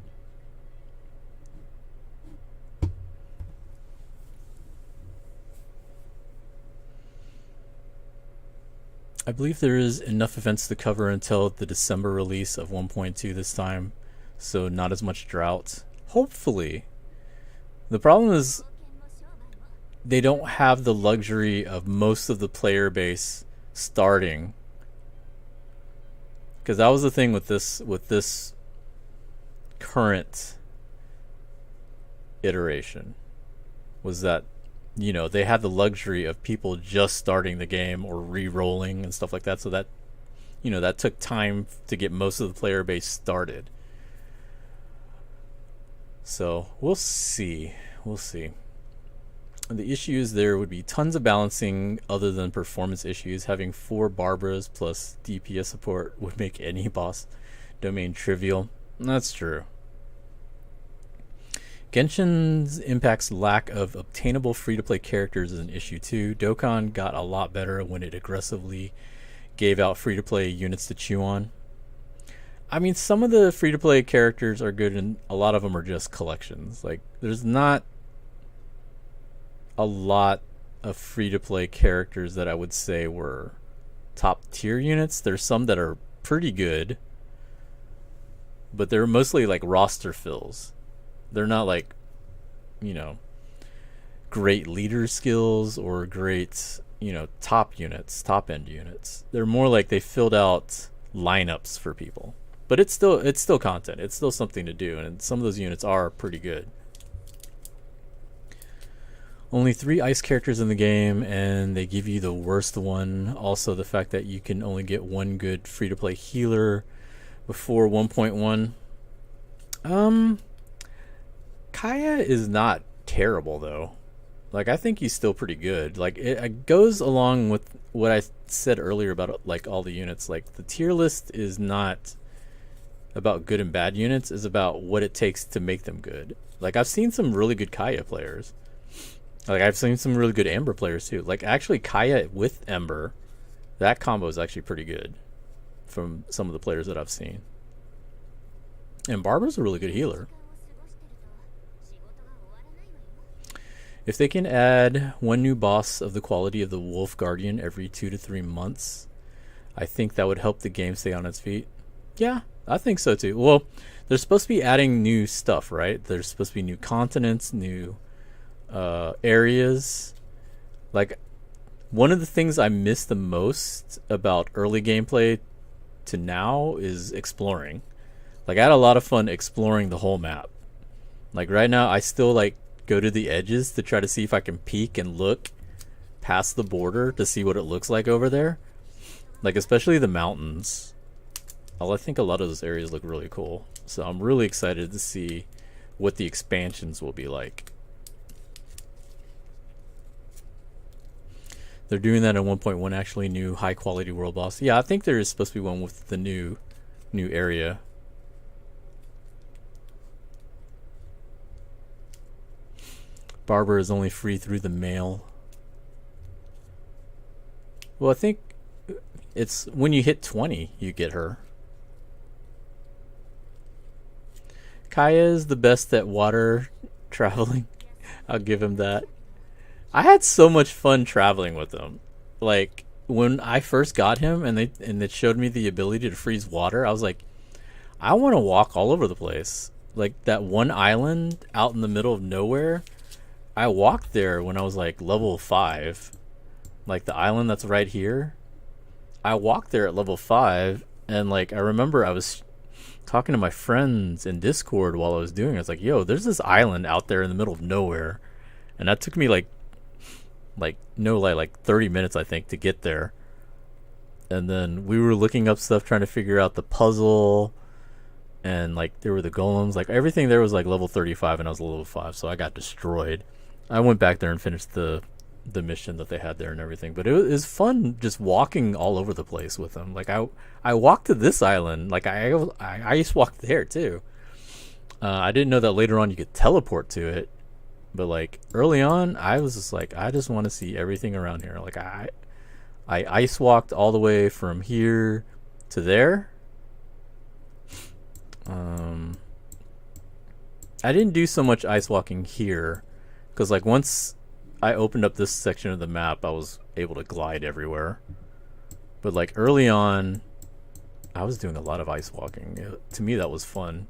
I believe there is enough events to cover until the December release of 1.2 this time, so not as much drought. Hopefully. The problem is they don't have the luxury of most of the player base starting, because that was the thing with this current iteration, was that, you know, they had the luxury of people just starting the game or re-rolling and stuff like that, so that, you know, that took time to get most of the player base started. So we'll see. And the issues there would be tons of balancing other than performance issues. Having 4 Barbaras plus DPS support would make any boss domain trivial. That's true. Genshin Impact's lack of obtainable free-to-play characters is an issue too. Dokkan got a lot better when it aggressively gave out free-to-play units to chew on. I mean, some of the free-to-play characters are good, and a lot of them are just collections. Like, there's not a lot of free-to-play characters that I would say were top-tier units. There's some that are pretty good, but they're mostly like roster fills. They're not like, you know, great leader skills or great, you know, top end units. They're more like they filled out lineups for people. But it's still content. It's still something to do, and some of those units are pretty good. Only 3 ice characters in the game, and they give you the worst one. Also, the fact that you can only get 1 good free-to-play healer before 1.1. Kaya is not terrible though. Like, I think he's still pretty good. Like, it goes along with what I said earlier about like all the units. Like, the tier list is not about good and bad units, is about what it takes to make them good. Like, I've seen some really good Kaya players. Like, I've seen some really good Ember players too. Like, actually Kaya with Ember, that combo is actually pretty good from some of the players that I've seen. And Barbara's a really good healer. If they can add 1 new boss of the quality of the Wolf Guardian every 2 to 3 months, I think that would help the game stay on its feet. Yeah, I think so too. Well, they're supposed to be adding new stuff, right? There's supposed to be new continents, new areas. Like, one of the things I miss the most about early gameplay to now is exploring. Like, I had a lot of fun exploring the whole map. Like, right now I still like go to the edges to try to see if I can peek and look past the border to see what it looks like over there. Like, especially the mountains. I think a lot of those areas look really cool. So I'm really excited to see what the expansions will be like. They're doing that in 1.1, actually, new high quality world boss. Yeah, I think there is supposed to be one with the new area. Barbara is only free through the mail. Well, I think it's when you hit 20, you get her. Kaya is the best at water traveling. I'll give him that. I had so much fun traveling with him. Like, when I first got him and they showed me the ability to freeze water, I was like, I want to walk all over the place. Like, that one island out in the middle of nowhere, I walked there when I was like level 5. Like the island that's right here. I walked there at level 5, and like I remember I was talking to my friends in Discord while I was doing it. I was like, yo, there's this island out there in the middle of nowhere. And that took me like 30 minutes I think to get there. And then we were looking up stuff trying to figure out the puzzle, and like there were the golems, like everything there was like level 35 and I was level 5, so I got destroyed. I went back there and finished the mission that they had there and everything, but it was fun just walking all over the place with them. Like I walked to this island, like I just walked there too. I didn't know that later on you could teleport to it, but like early on I was just like, I just want to see everything around here. Like I ice walked all the way from here to there. I didn't do so much ice walking here because like once I opened up this section of the map I was able to glide everywhere, but like early on I was doing a lot of ice walking. To me that was fun.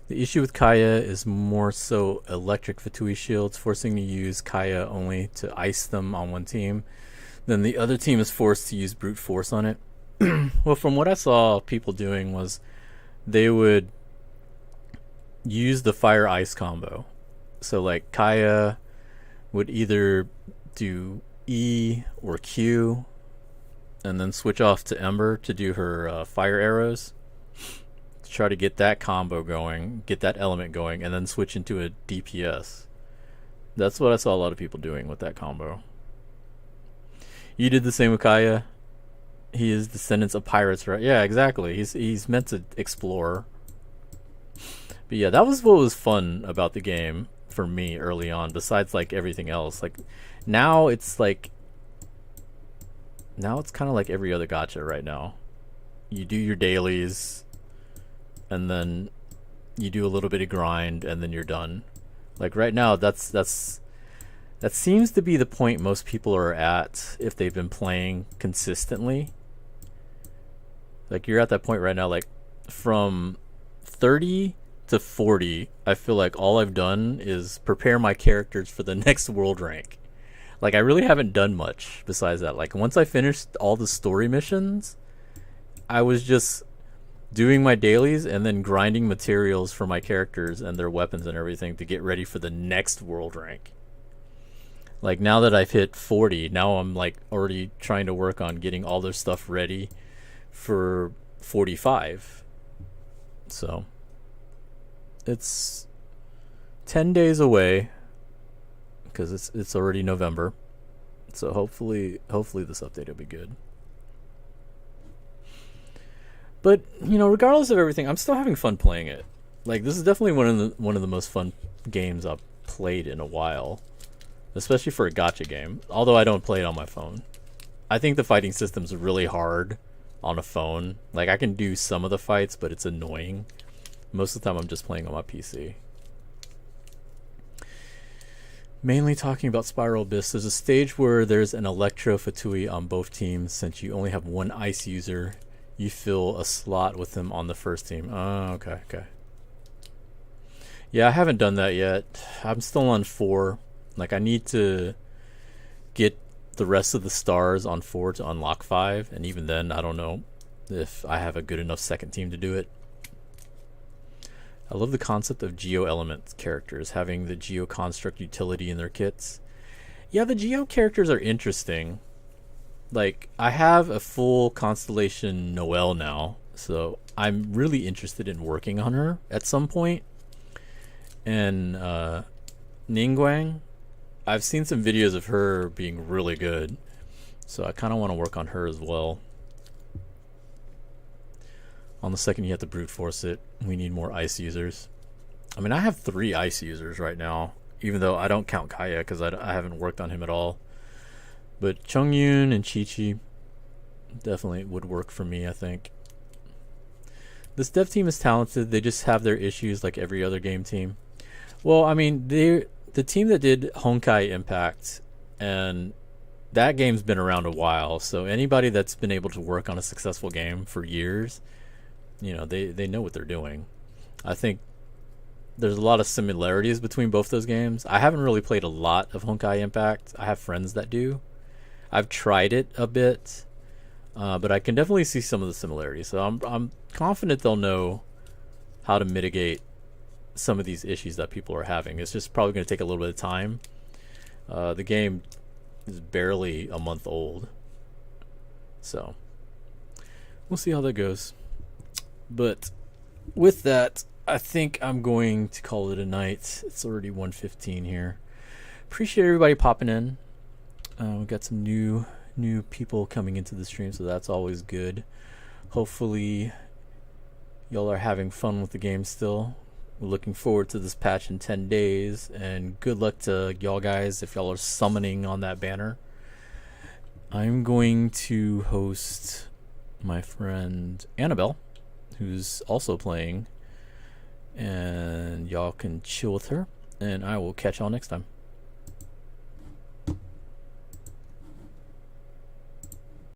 The issue with Kaya is more so electric Fatui shields, forcing you to use Kaya only to ice them on one team. Then the other team is forced to use brute force on it. Well, from what I saw people doing was they would use the fire ice combo. So like Kaya would either do E or Q and then switch off to Ember to do her fire arrows, to try to get that combo going, get that element going, and then switch into a DPS. That's what I saw a lot of people doing with that combo. You did the same with Kaya. He is descendants of pirates, right? Yeah, exactly. He's meant to explore. But yeah, that was what was fun about the game for me early on, besides like everything else. Like now it's kind of like every other gacha right now. You do your dailies and then you do a little bit of grind and then you're done. Like right now that seems to be the point most people are at if they've been playing consistently. Like you're at that point right now, like from 30 to 40, I feel like all I've done is prepare my characters for the next world rank. Like I really haven't done much besides that. Like once I finished all the story missions, I was just doing my dailies and then grinding materials for my characters and their weapons and everything to get ready for the next world rank. Like now that I've hit 40, now I'm like already trying to work on getting all their stuff ready for 45. So it's 10 days away because it's already November. So hopefully this update will be good. But you know, regardless of everything, I'm still having fun playing it. Like this is definitely one of the most fun games I've played in a while, especially for a gacha game. Although I don't play it on my phone. I think the fighting system's really hard on a phone. Like I can do some of the fights, but it's annoying. Most of the time I'm just playing on my PC. Mainly talking about Spiral Abyss, there's a stage where there's an Electro Fatui on both teams. Since you only have one ice user, you fill a slot with them on the first team. Oh, okay. Yeah, I haven't done that yet. I'm still on 4. Like I need to get the rest of the stars on 4 to unlock 5, and even then I don't know if I have a good enough second team to do it. I love the concept of Geo Element characters having the Geo Construct utility in their kits. Yeah, the Geo characters are interesting. Like I have a full Constellation Noelle now, so I'm really interested in working on her at some point. And Ningguang, I've seen some videos of her being really good, so I kind of want to work on her as well. On the second you have to brute force it, we need more ice users. I mean, I have 3 ice users right now, even though I don't count Kaya because I haven't worked on him at all. But Chongyun and Chi-Chi definitely would work for me, I think. This dev team is talented, they just have their issues like every other game team. Well, I mean, the team that did Honkai Impact, and that game's been around a while, so anybody that's been able to work on a successful game for years, they know what they're doing. I think there's a lot of similarities between both those games. I haven't really played a lot of Honkai Impact. I have friends that do. I've tried it a bit, but I can definitely see some of the similarities. So I'm confident they'll know how to mitigate some of these issues that people are having. It's just probably going to take a little bit of time. The game is barely a month old, so we'll see how that goes. But with that, I think I'm going to call it a night. It's already 1:15 here. Appreciate everybody popping in. We've got some new people coming into the stream, so that's always good. Hopefully y'all are having fun with the game still. We're looking forward to this patch in 10 days, and good luck to y'all guys if y'all are summoning on that banner. I'm going to host my friend Annabelle, who's also playing, and y'all can chill with her, and I will catch y'all next time.